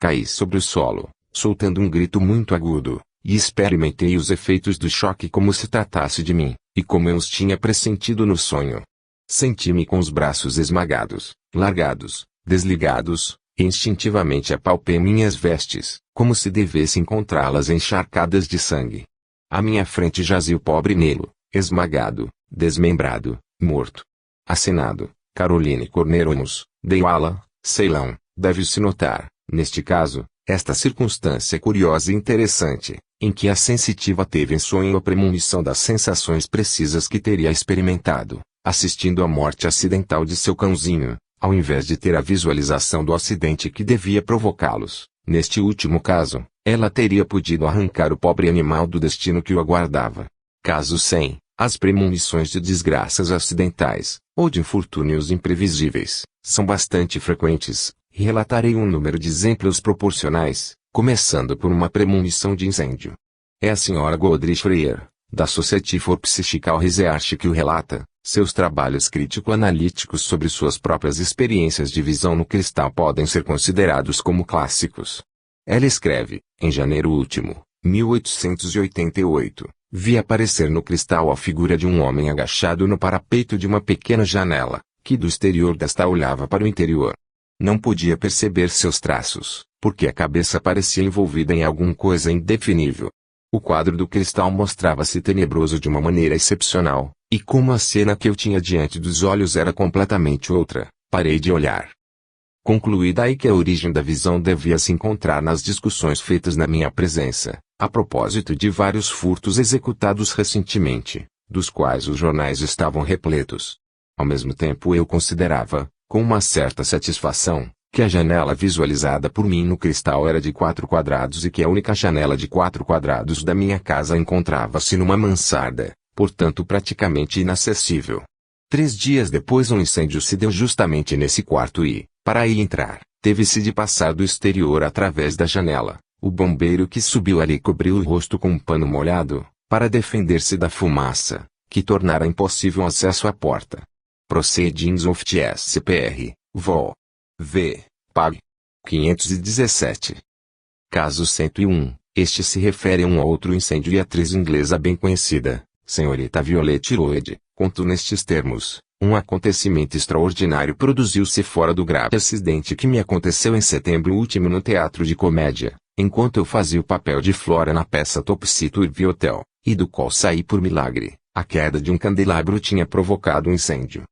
Caí sobre o solo, soltando um grito muito agudo, e experimentei os efeitos do choque como se tratasse de mim, e como eu os tinha pressentido no sonho. Senti-me com os braços esmagados, largados, desligados, e instintivamente apalpei minhas vestes, como se devesse encontrá-las encharcadas de sangue. À minha frente jazia o pobre Nelo, esmagado, desmembrado, morto. Assinado, Caroline Corneramos, Deiala, Ceilão. Deve-se notar, neste caso, esta circunstância curiosa e interessante, em que a sensitiva teve em sonho a premonição das sensações precisas que teria experimentado, assistindo à morte acidental de seu cãozinho, ao invés de ter a visualização do acidente que devia provocá-los. Neste último caso, ela teria podido arrancar o pobre animal do destino que o aguardava. Caso 100, as premonições de desgraças acidentais, ou de infortúnios imprevisíveis, são bastante frequentes, e relatarei um número de exemplos proporcionais, começando por uma premonição de incêndio. É a senhora Godrich Freyer, da Society for Psychical Research que o relata. Seus trabalhos crítico-analíticos sobre suas próprias experiências de visão no cristal podem ser considerados como clássicos. Ela escreve, em janeiro último, 1888, vi aparecer no cristal a figura de um homem agachado no parapeito de uma pequena janela, que do exterior desta olhava para o interior. Não podia perceber seus traços, porque a cabeça parecia envolvida em alguma coisa indefinível. O quadro do cristal mostrava-se tenebroso de uma maneira excepcional, e como a cena que eu tinha diante dos olhos era completamente outra, parei de olhar. Concluí daí que a origem da visão devia se encontrar nas discussões feitas na minha presença, a propósito de vários furtos executados recentemente, dos quais os jornais estavam repletos. Ao mesmo tempo eu considerava, com uma certa satisfação, que a janela visualizada por mim no cristal era de 4 quadrados e que a única janela de 4 quadrados da minha casa encontrava-se numa mansarda, portanto praticamente inacessível. 3 dias depois um incêndio se deu justamente nesse quarto e, para aí entrar, teve-se de passar do exterior através da janela. O bombeiro que subiu ali cobriu o rosto com um pano molhado, para defender-se da fumaça, que tornara impossível acesso à porta. Proceedings of TSPR, Vol. V. Pag. 517. Caso 101. Este se refere a um outro incêndio e a atriz inglesa bem conhecida, senhorita Violet Lloyd, contou nestes termos: um acontecimento extraordinário produziu-se fora do grave acidente que me aconteceu em setembro último no teatro de comédia, enquanto eu fazia o papel de Flora na peça Topsy Turvy Hotel, e do qual saí por milagre. A queda de um candelabro tinha provocado um incêndio.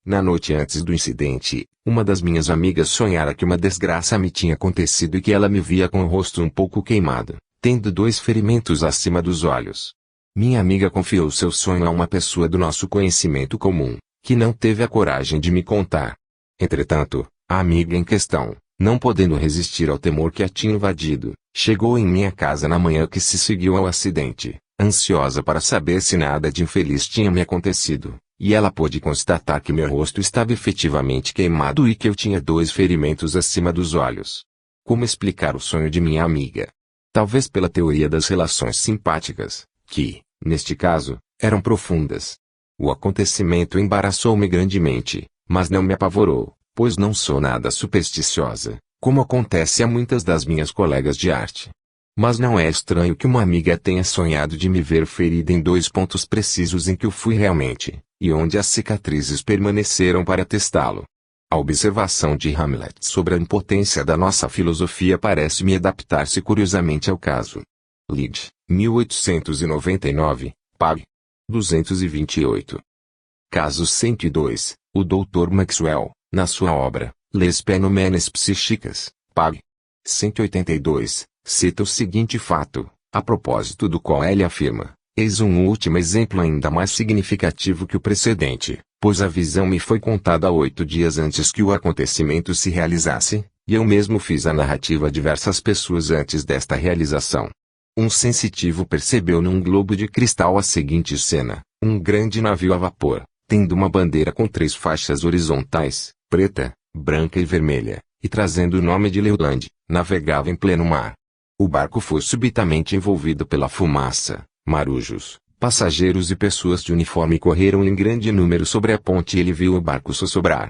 Na noite antes do incidente, uma das minhas amigas sonhara que uma desgraça me tinha acontecido e que ela me via com o rosto um pouco queimado, tendo 2 ferimentos acima dos olhos. Minha amiga confiou seu sonho a uma pessoa do nosso conhecimento comum, que não teve a coragem de me contar. Entretanto, a amiga em questão, não podendo resistir ao temor que a tinha invadido, chegou em minha casa na manhã que se seguiu ao acidente, ansiosa para saber se nada de infeliz tinha me acontecido, e ela pôde constatar que meu rosto estava efetivamente queimado e que eu tinha 2 ferimentos acima dos olhos. Como explicar o sonho de minha amiga? Talvez pela teoria das relações simpáticas, que, neste caso, eram profundas. O acontecimento embaraçou-me grandemente, mas não me apavorou, pois não sou nada supersticiosa, como acontece a muitas das minhas colegas de arte. Mas não é estranho que uma amiga tenha sonhado de me ver ferida em 2 pontos precisos em que eu fui realmente, e onde as cicatrizes permaneceram para testá-lo. A observação de Hamlet sobre a impotência da nossa filosofia parece-me adaptar-se curiosamente ao caso. Leeds, 1899, pág. 228. Caso 102, o Dr. Maxwell, na sua obra, Les Phénomènes Psychiques, pág. 182, cita o seguinte fato, a propósito do qual ele afirma: eis um último exemplo ainda mais significativo que o precedente, pois a visão me foi contada 8 dias antes que o acontecimento se realizasse, e eu mesmo fiz a narrativa a diversas pessoas antes desta realização. Um sensitivo percebeu num globo de cristal a seguinte cena: um grande navio a vapor, tendo uma bandeira com 3 faixas horizontais, preta, branca e vermelha, e trazendo o nome de Leoland, navegava em pleno mar. O barco foi subitamente envolvido pela fumaça, marujos, passageiros e pessoas de uniforme correram em grande número sobre a ponte e ele viu o barco sossobrar.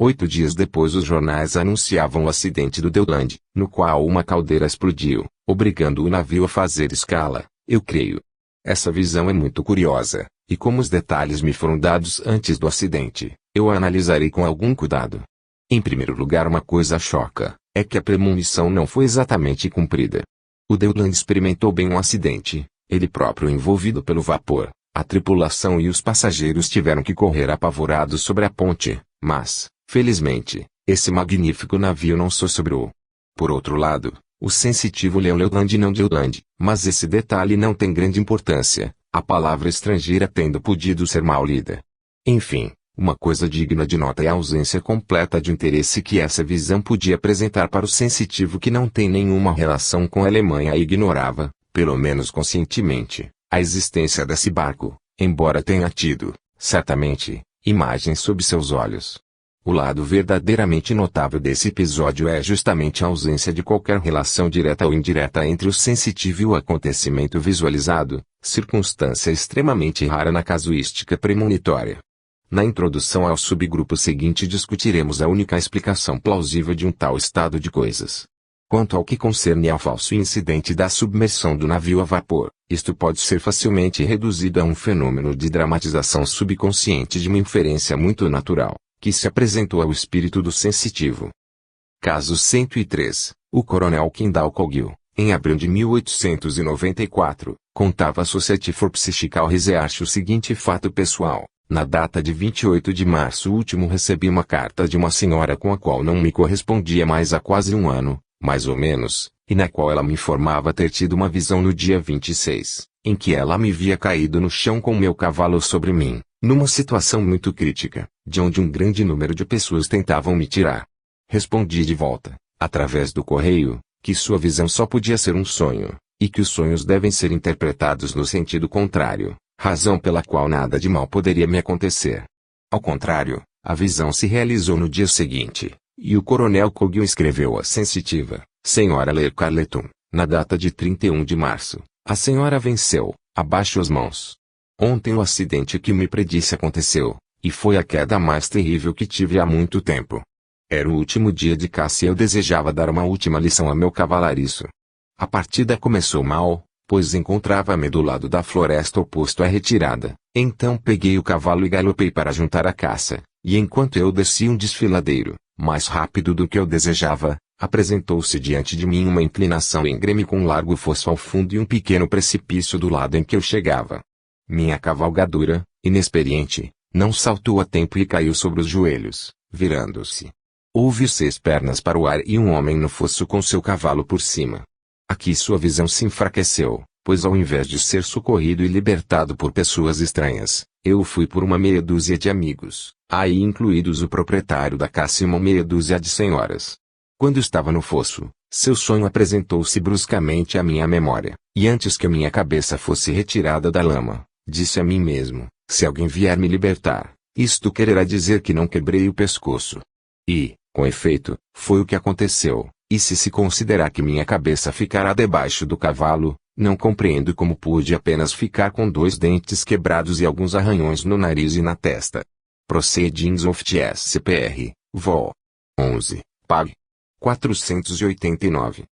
8 dias depois os jornais anunciavam o acidente do Leoland, no qual uma caldeira explodiu, obrigando o navio a fazer escala, eu creio. Essa visão é muito curiosa, e como os detalhes me foram dados antes do acidente, eu a analisarei com algum cuidado. Em primeiro lugar, uma coisa choca, é que a premonição não foi exatamente cumprida. O Leoland experimentou bem um acidente, ele próprio envolvido pelo vapor, a tripulação e os passageiros tiveram que correr apavorados sobre a ponte, mas, felizmente, esse magnífico navio não sossobrou. Por outro lado, o sensitivo leu Leoland e não Leoland, mas esse detalhe não tem grande importância, a palavra estrangeira tendo podido ser mal lida. Enfim, uma coisa digna de nota é a ausência completa de interesse que essa visão podia apresentar para o sensitivo que não tem nenhuma relação com a Alemanha e ignorava, pelo menos conscientemente, a existência desse barco, embora tenha tido, certamente, imagens sob seus olhos. O lado verdadeiramente notável desse episódio é justamente a ausência de qualquer relação direta ou indireta entre o sensitivo e o acontecimento visualizado, circunstância extremamente rara na casuística premonitória. Na introdução ao subgrupo seguinte discutiremos a única explicação plausível de um tal estado de coisas. Quanto ao que concerne ao falso incidente da submersão do navio a vapor, isto pode ser facilmente reduzido a um fenômeno de dramatização subconsciente de uma inferência muito natural, que se apresentou ao espírito do sensitivo. Caso 103, o coronel Kendall Coghill, em abril de 1894, contava à Society for Psychical Research o seguinte fato pessoal: na data de 28 de março último recebi uma carta de uma senhora com a qual não me correspondia mais há quase um ano, mais ou menos, e na qual ela me informava ter tido uma visão no dia 26, em que ela me via caído no chão com meu cavalo sobre mim, numa situação muito crítica, de onde um grande número de pessoas tentavam me tirar. Respondi de volta, através do correio, que sua visão só podia ser um sonho, e que os sonhos devem ser interpretados no sentido contrário, razão pela qual nada de mal poderia me acontecer. Ao contrário, a visão se realizou no dia seguinte, e o coronel Coghill escreveu à sensitiva, Senhora Leigh Carleton, na data de 31 de março, a senhora venceu, abaixo as mãos. Ontem o acidente que me predisse aconteceu, e foi a queda mais terrível que tive há muito tempo. Era o último dia de caça e eu desejava dar uma última lição a meu cavalariço. A partida começou mal, pois encontrava-me do lado da floresta oposto à retirada. Então peguei o cavalo e galopei para juntar a caça, e enquanto eu descia um desfiladeiro, mais rápido do que eu desejava, apresentou-se diante de mim uma inclinação íngreme com um largo fosso ao fundo e um pequeno precipício do lado em que eu chegava. Minha cavalgadura, inexperiente, não saltou a tempo e caiu sobre os joelhos, virando-se. Houve 6 pernas para o ar e um homem no fosso com seu cavalo por cima. Aqui sua visão se enfraqueceu, pois ao invés de ser socorrido e libertado por pessoas estranhas, eu fui por uma meia dúzia de amigos, aí incluídos o proprietário da caça e uma meia dúzia de senhoras. Quando estava no fosso, seu sonho apresentou-se bruscamente à minha memória, e antes que minha cabeça fosse retirada da lama, disse a mim mesmo, se alguém vier me libertar, isto quererá dizer que não quebrei o pescoço. E, com efeito, foi o que aconteceu, e se considerar que minha cabeça ficará debaixo do cavalo, não compreendo como pude apenas ficar com 2 dentes quebrados e alguns arranhões no nariz e na testa. Proceedings of the SCPR, Vol. 11, Pag. 489.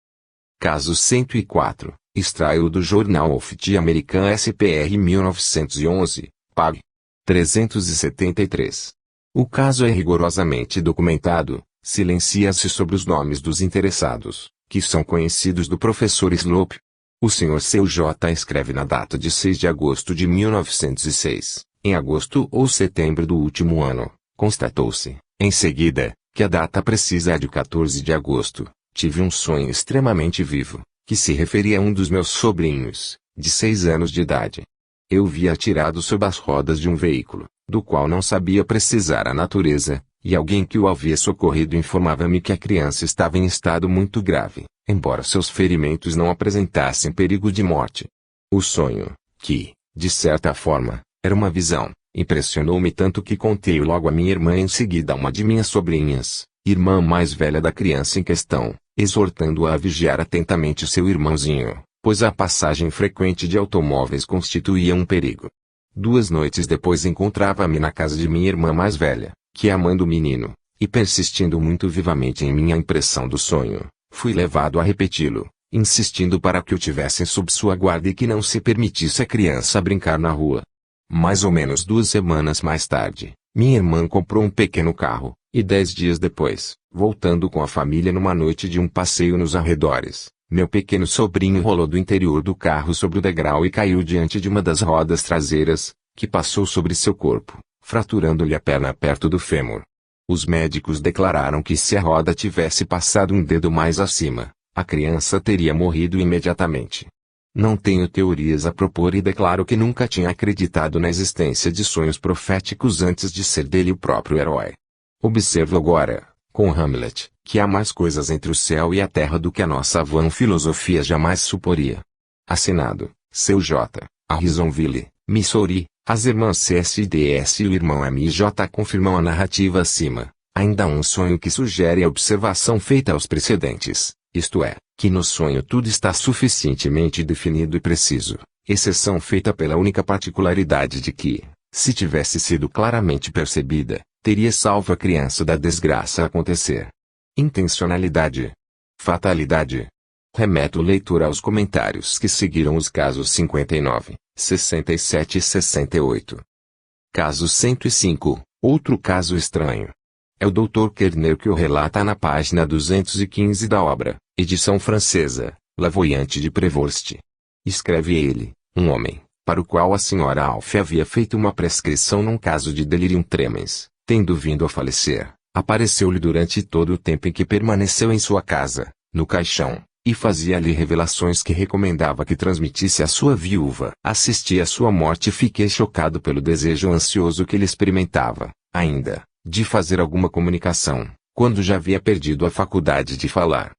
Caso 104, extraio do Journal of the American SPR 1911, Pag. 373. O caso é rigorosamente documentado, silencia-se sobre os nomes dos interessados, que são conhecidos do professor Slope. O Sr. C.J. escreve na data de 6 de agosto de 1906, em agosto ou setembro do último ano, constatou-se, em seguida, que a data precisa é de 14 de agosto, tive um sonho extremamente vivo, que se referia a um dos meus sobrinhos, de 6 anos de idade. Eu via atirado sob as rodas de um veículo, do qual não sabia precisar a natureza, e alguém que o havia socorrido informava-me que a criança estava em estado muito grave, embora seus ferimentos não apresentassem perigo de morte. O sonho, que, de certa forma, era uma visão, impressionou-me tanto que contei-o logo a minha irmã e em seguida a uma de minhas sobrinhas, irmã mais velha da criança em questão, exortando-a a vigiar atentamente seu irmãozinho, pois a passagem frequente de automóveis constituía um perigo. 2 noites depois encontrava-me na casa de minha irmã mais velha, que amando o menino, e persistindo muito vivamente em minha impressão do sonho, fui levado a repeti-lo, insistindo para que o tivessem sob sua guarda e que não se permitisse a criança brincar na rua. Mais ou menos 2 semanas mais tarde, minha irmã comprou um pequeno carro, e 10 dias depois, voltando com a família numa noite de um passeio nos arredores, meu pequeno sobrinho rolou do interior do carro sobre o degrau e caiu diante de uma das rodas traseiras, que passou sobre seu corpo, fraturando-lhe a perna perto do fêmur. Os médicos declararam que se a roda tivesse passado um dedo mais acima, a criança teria morrido imediatamente. Não tenho teorias a propor e declaro que nunca tinha acreditado na existência de sonhos proféticos antes de ser dele o próprio herói. Observo agora, com Hamlet, que há mais coisas entre o céu e a terra do que a nossa vã filosofia jamais suporia. Assinado, Seu J. Harrisonville, Missouri, as irmãs C.S.D.S. e o irmão M.J. confirmam a narrativa acima. Ainda há um sonho que sugere a observação feita aos precedentes, isto é, que no sonho tudo está suficientemente definido e preciso, exceção feita pela única particularidade de que, se tivesse sido claramente percebida, teria salvo a criança da desgraça a acontecer. Intencionalidade. Fatalidade. Remeto o leitor aos comentários que seguiram os casos 59, 67 e 68. Caso 105, outro caso estranho. É o Dr. Kerner que o relata na página 215 da obra, edição francesa, La Voyante de Prévost. Escreve ele, um homem, para o qual a senhora Alf havia feito uma prescrição num caso de delirium tremens, tendo vindo a falecer, apareceu-lhe durante todo o tempo em que permaneceu em sua casa, no caixão, e fazia-lhe revelações que recomendava que transmitisse à sua viúva. Assisti à sua morte e fiquei chocado pelo desejo ansioso que ele experimentava, ainda, de fazer alguma comunicação, quando já havia perdido a faculdade de falar.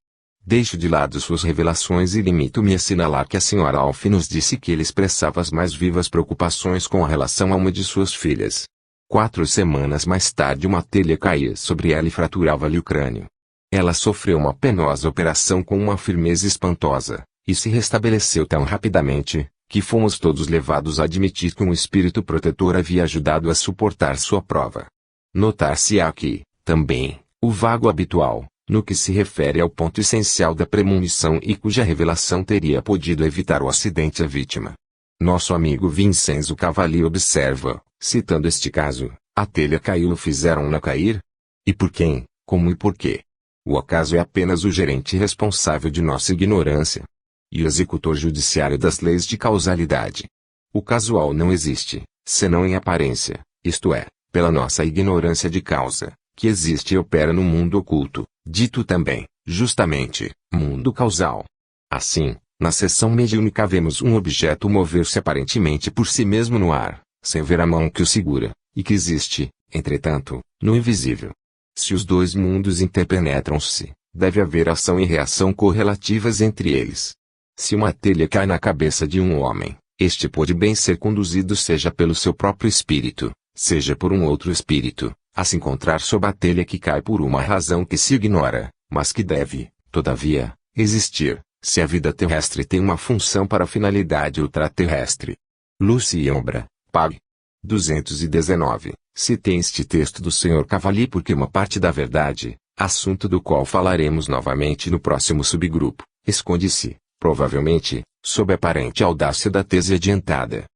Deixo de lado suas revelações e limito-me a assinalar que a senhora Alf nos disse que ele expressava as mais vivas preocupações com a relação a uma de suas filhas. 4 semanas mais tarde uma telha caía sobre ela e fraturava-lhe o crânio. Ela sofreu uma penosa operação com uma firmeza espantosa, e se restabeleceu tão rapidamente, que fomos todos levados a admitir que um espírito protetor havia ajudado a suportar sua prova. Notar-se-á que, também, o vago habitual, no que se refere ao ponto essencial da premonição e cuja revelação teria podido evitar o acidente à vítima. Nosso amigo Vincenzo Cavalli observa, citando este caso, a telha caiu, fizeram-na cair? E por quem, como e por quê? O acaso é apenas o gerente responsável de nossa ignorância. E o executor judiciário das leis de causalidade. O casual não existe, senão em aparência, isto é, pela nossa ignorância de causa, que existe e opera no mundo oculto, dito também, justamente, mundo causal. Assim, Na sessão mediúnica vemos um objeto mover-se aparentemente por si mesmo no ar, sem ver a mão que o segura, e que existe, entretanto, no invisível. Se os dois mundos interpenetram-se, deve haver ação e reação correlativas entre eles. Se uma telha cai na cabeça de um homem, este pode bem ser conduzido seja pelo seu próprio espírito, seja por um outro espírito, a se encontrar sob a telha que cai por uma razão que se ignora, mas que deve, todavia, existir, se a vida terrestre tem uma função para finalidade ultraterrestre. Lúcia e Ombra, Pag. 219. Citei este texto do Sr. Cavalli porque uma parte da verdade, assunto do qual falaremos novamente no próximo subgrupo, esconde-se, provavelmente, sob a aparente audácia da tese adiantada.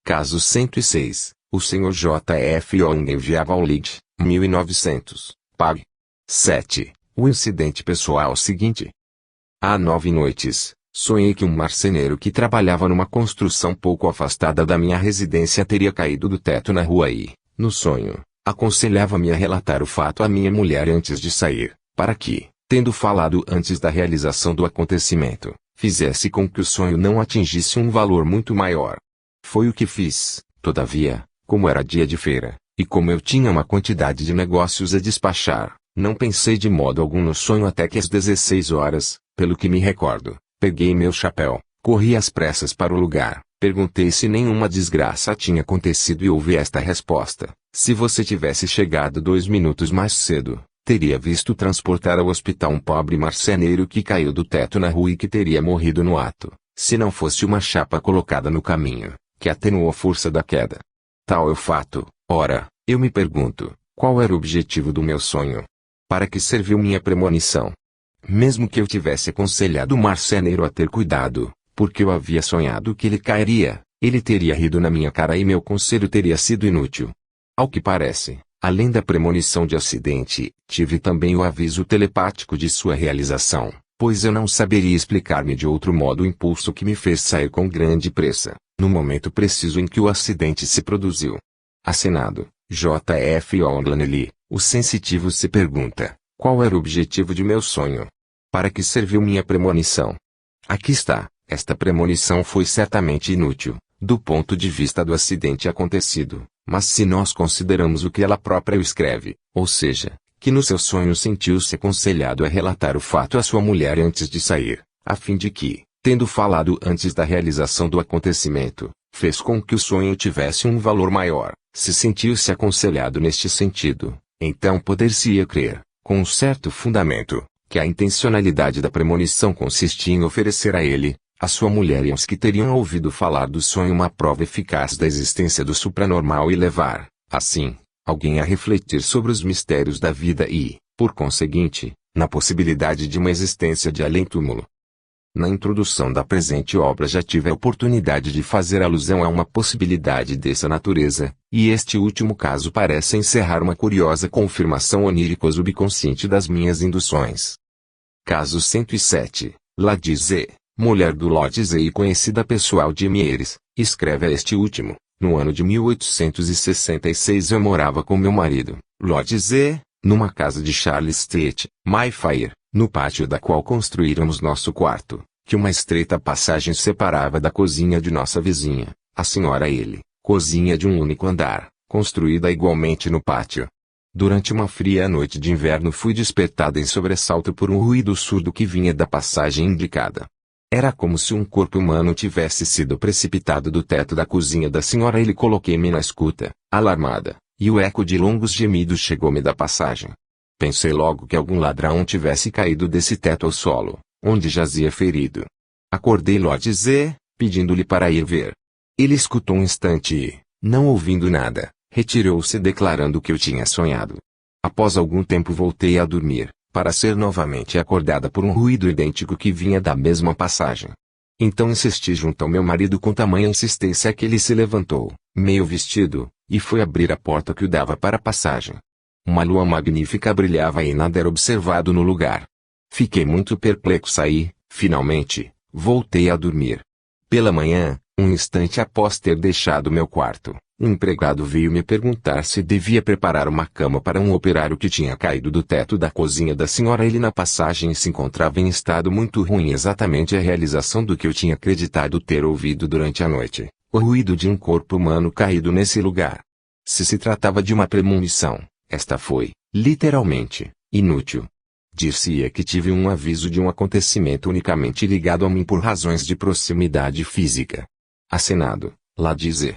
Caso 106. O Sr. J. F. Young enviava ao Lead, 1900, Pag. 7. O incidente pessoal seguinte. Há 9 noites, sonhei que um marceneiro que trabalhava numa construção pouco afastada da minha residência teria caído do teto na rua e, no sonho, aconselhava-me a relatar o fato à minha mulher antes de sair, para que, tendo falado antes da realização do acontecimento, fizesse com que o sonho não atingisse um valor muito maior. Foi o que fiz, todavia, como era dia de feira, e como eu tinha uma quantidade de negócios a despachar, não pensei de modo algum no sonho até que às 16 horas, pelo que me recordo, peguei meu chapéu, corri às pressas para o lugar, perguntei se nenhuma desgraça tinha acontecido e ouvi esta resposta: se você tivesse chegado 2 minutos mais cedo, teria visto transportar ao hospital um pobre marceneiro que caiu do teto na rua e que teria morrido no ato, se não fosse uma chapa colocada no caminho, que atenuou a força da queda. Tal é o fato. Ora, eu me pergunto, qual era o objetivo do meu sonho? Para que serviu minha premonição? Mesmo que eu tivesse aconselhado o marceneiro a ter cuidado, porque eu havia sonhado que ele cairia, ele teria rido na minha cara e meu conselho teria sido inútil. Ao que parece, além da premonição de acidente, tive também o aviso telepático de sua realização, pois eu não saberia explicar-me de outro modo o impulso que me fez sair com grande pressa, no momento preciso em que o acidente se produziu. Assinado, J. F. Onlanelli, o sensitivo se pergunta, qual era o objetivo de meu sonho? Para que serviu minha premonição? Aqui está, esta premonição foi certamente inútil, do ponto de vista do acidente acontecido, mas se nós consideramos o que ela própria escreve, ou seja, que no seu sonho sentiu-se aconselhado a relatar o fato à sua mulher antes de sair, a fim de que, tendo falado antes da realização do acontecimento, fez com que o sonho tivesse um valor maior, se sentiu-se aconselhado neste sentido, então poder-se-ia crer, com um certo fundamento, que a intencionalidade da premonição consistia em oferecer a ele, a sua mulher e aos que teriam ouvido falar do sonho uma prova eficaz da existência do supranormal e levar, assim, alguém a refletir sobre os mistérios da vida e, por conseguinte, na possibilidade de uma existência de além-túmulo. Na introdução da presente obra já tive a oportunidade de fazer alusão a uma possibilidade dessa natureza, e este último caso parece encerrar uma curiosa confirmação onírico-subconsciente das minhas induções. Caso 107. Ladize, mulher do Lodize e conhecida pessoal de Mieres, escreve a este último: no ano de 1866 eu morava com meu marido, Lodize, numa casa de Charles Street, Mayfair, no pátio da qual construíramos nosso quarto, que uma estreita passagem separava da cozinha de nossa vizinha, a senhora L, cozinha de um único andar, construída igualmente no pátio. Durante uma fria noite de inverno fui despertada em sobressalto por um ruído surdo que vinha da passagem indicada. Era como se um corpo humano tivesse sido precipitado do teto da cozinha da senhora L. Coloquei-me na escuta, alarmada, e o eco de longos gemidos chegou-me da passagem. Pensei logo que algum ladrão tivesse caído desse teto ao solo, onde jazia ferido. Acordei Lodize, pedindo-lhe para ir ver. Ele escutou um instante e, não ouvindo nada, retirou-se declarando que eu tinha sonhado. Após algum tempo voltei a dormir, para ser novamente acordada por um ruído idêntico que vinha da mesma passagem. Então insisti junto ao meu marido com tamanha insistência que ele se levantou, meio vestido, e foi abrir a porta que o dava para a passagem. Uma lua magnífica brilhava e nada era observado no lugar. Fiquei muito perplexa e, finalmente, voltei a dormir. Pela manhã, Um instante após ter deixado meu quarto, um empregado veio me perguntar se devia preparar uma cama para um operário que tinha caído do teto da cozinha da senhora. Ele na passagem se encontrava em estado muito ruim, exatamente a realização do que eu tinha acreditado ter ouvido durante a noite, o ruído de um corpo humano caído nesse lugar. Se tratava de uma premonição, esta foi, literalmente, inútil. Dir-se-ia que tive um aviso de um acontecimento unicamente ligado a mim por razões de proximidade física. Acenado, lá dizer.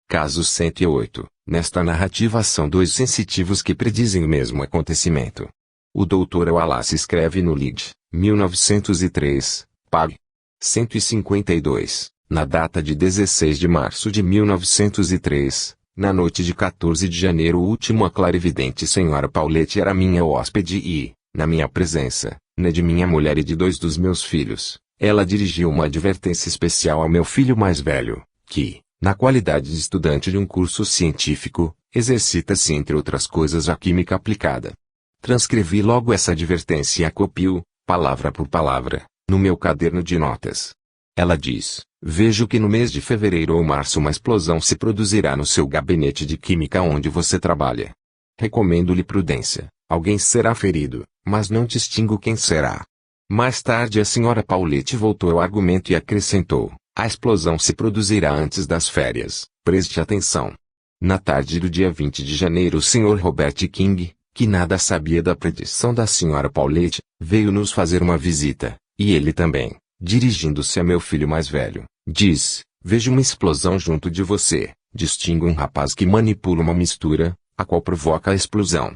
Caso 108. Nesta narrativa são dois sensitivos que predizem o mesmo acontecimento. O Dr. Wallace escreve no Lead, 1903, pag. 152, na data de 16 de março de 1903, na noite de 14 de janeiro último, a clarividente senhora Paulette era minha hóspede e, na minha presença, na de minha mulher e de dois dos meus filhos, ela dirigiu uma advertência especial ao meu filho mais velho, que, na qualidade de estudante de um curso científico, exercita-se entre outras coisas a química aplicada. Transcrevi logo essa advertência e a copio, palavra por palavra, no meu caderno de notas. Ela diz: vejo que no mês de fevereiro ou março uma explosão se produzirá no seu gabinete de química onde você trabalha. Recomendo-lhe prudência, alguém será ferido, mas não distingo quem será. Mais tarde a senhora Paulette voltou ao argumento e acrescentou: a explosão se produzirá antes das férias, preste atenção. Na tarde do dia 20 de janeiro o Sr. Robert King, que nada sabia da predição da senhora Paulette, veio nos fazer uma visita, e ele também, dirigindo-se a meu filho mais velho, disse: vejo uma explosão junto de você, distingo um rapaz que manipula uma mistura, a qual provoca a explosão.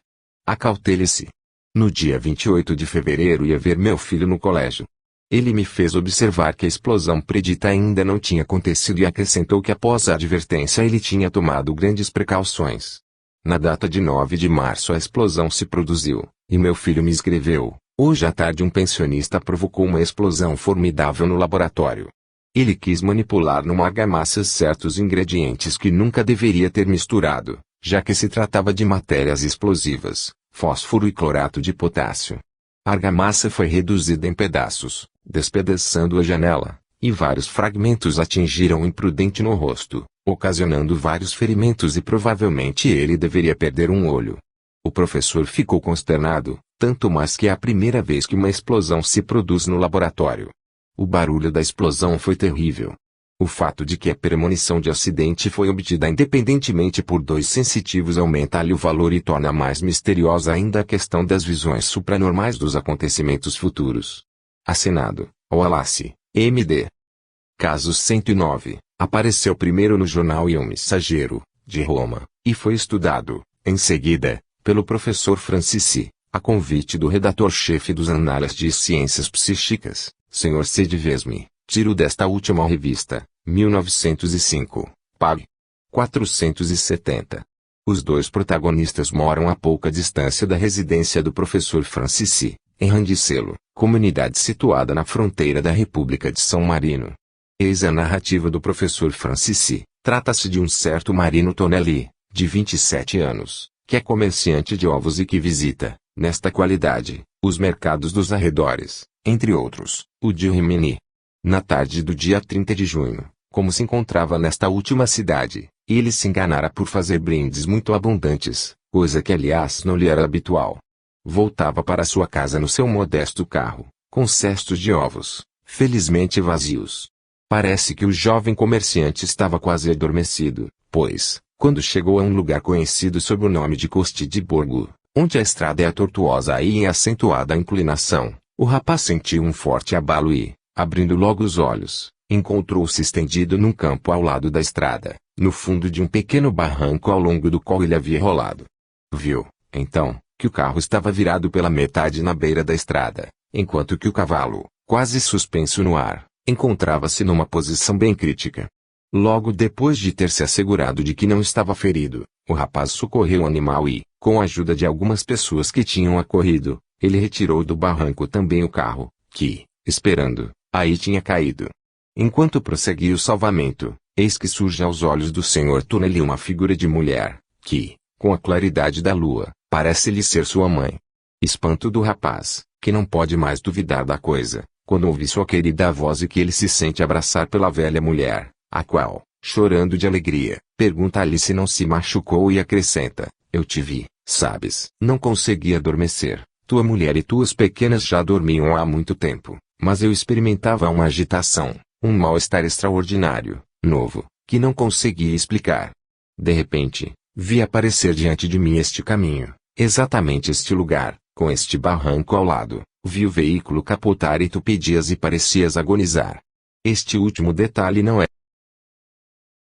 Acautele-se. No dia 28 de fevereiro ia ver meu filho no colégio. Ele me fez observar que a explosão predita ainda não tinha acontecido e acrescentou que após a advertência ele tinha tomado grandes precauções. Na data de 9 de março a explosão se produziu, e meu filho me escreveu: hoje à tarde um pensionista provocou uma explosão formidável no laboratório. Ele quis manipular numa argamassa certos ingredientes que nunca deveria ter misturado, já que se tratava de matérias explosivas, fósforo e clorato de potássio. A argamassa foi reduzida em pedaços, despedaçando a janela, e vários fragmentos atingiram o imprudente no rosto, ocasionando vários ferimentos e provavelmente ele deveria perder um olho. O professor ficou consternado, tanto mais que é a primeira vez que uma explosão se produz no laboratório. O barulho da explosão foi terrível. O fato de que a premonição de acidente foi obtida independentemente por dois sensitivos aumenta-lhe o valor e torna mais misteriosa ainda a questão das visões supranormais dos acontecimentos futuros. Assinado, Wallace, M.D. Caso 109, apareceu primeiro no jornal Il Messaggero, de Roma, e foi estudado, em seguida, pelo professor Francisci, a convite do redator-chefe dos Anais de Ciências Psíquicas, Sr. C. de Vesme. Tiro desta última revista, 1905, pag. 470. Os dois protagonistas moram a pouca distância da residência do professor Francisci, em Randicelo, comunidade situada na fronteira da República de São Marino. Eis a narrativa do professor Francisci. Trata-se de um certo Marino Tonelli, de 27 anos, que é comerciante de ovos e que visita, nesta qualidade, os mercados dos arredores, entre outros, o de Rimini. Na tarde do dia 30 de junho, como se encontrava nesta última cidade, ele se enganara por fazer brindes muito abundantes, coisa que aliás não lhe era habitual. Voltava para sua casa no seu modesto carro, com cestos de ovos, felizmente vazios. Parece que o jovem comerciante estava quase adormecido, pois, quando chegou a um lugar conhecido sob o nome de Coste de Borgo, onde a estrada é tortuosa e em acentuada inclinação, o rapaz sentiu um forte abalo e, abrindo logo os olhos, encontrou-se estendido num campo ao lado da estrada, no fundo de um pequeno barranco ao longo do qual ele havia rolado. Viu, então, que o carro estava virado pela metade na beira da estrada, enquanto que o cavalo, quase suspenso no ar, encontrava-se numa posição bem crítica. Logo depois de ter se assegurado de que não estava ferido, o rapaz socorreu o animal e, com a ajuda de algumas pessoas que tinham acorrido, ele retirou do barranco também o carro, que, esperando, aí tinha caído. Enquanto prosseguia o salvamento, eis que surge aos olhos do Sr. Tonelli uma figura de mulher, que, com a claridade da lua, parece-lhe ser sua mãe. Espanto do rapaz, que não pode mais duvidar da coisa, quando ouve sua querida voz e que ele se sente abraçar pela velha mulher, A qual, chorando de alegria, pergunta-lhe se não se machucou e acrescenta: eu te vi, sabes. Não consegui adormecer. Tua mulher e tuas pequenas já dormiam há muito tempo, mas eu experimentava uma agitação, um mal-estar extraordinário, novo, que não conseguia explicar. De repente, vi aparecer diante de mim este caminho, exatamente este lugar, com este barranco ao lado. Vi o veículo capotar e tu pedias e parecias agonizar. Este último detalhe não é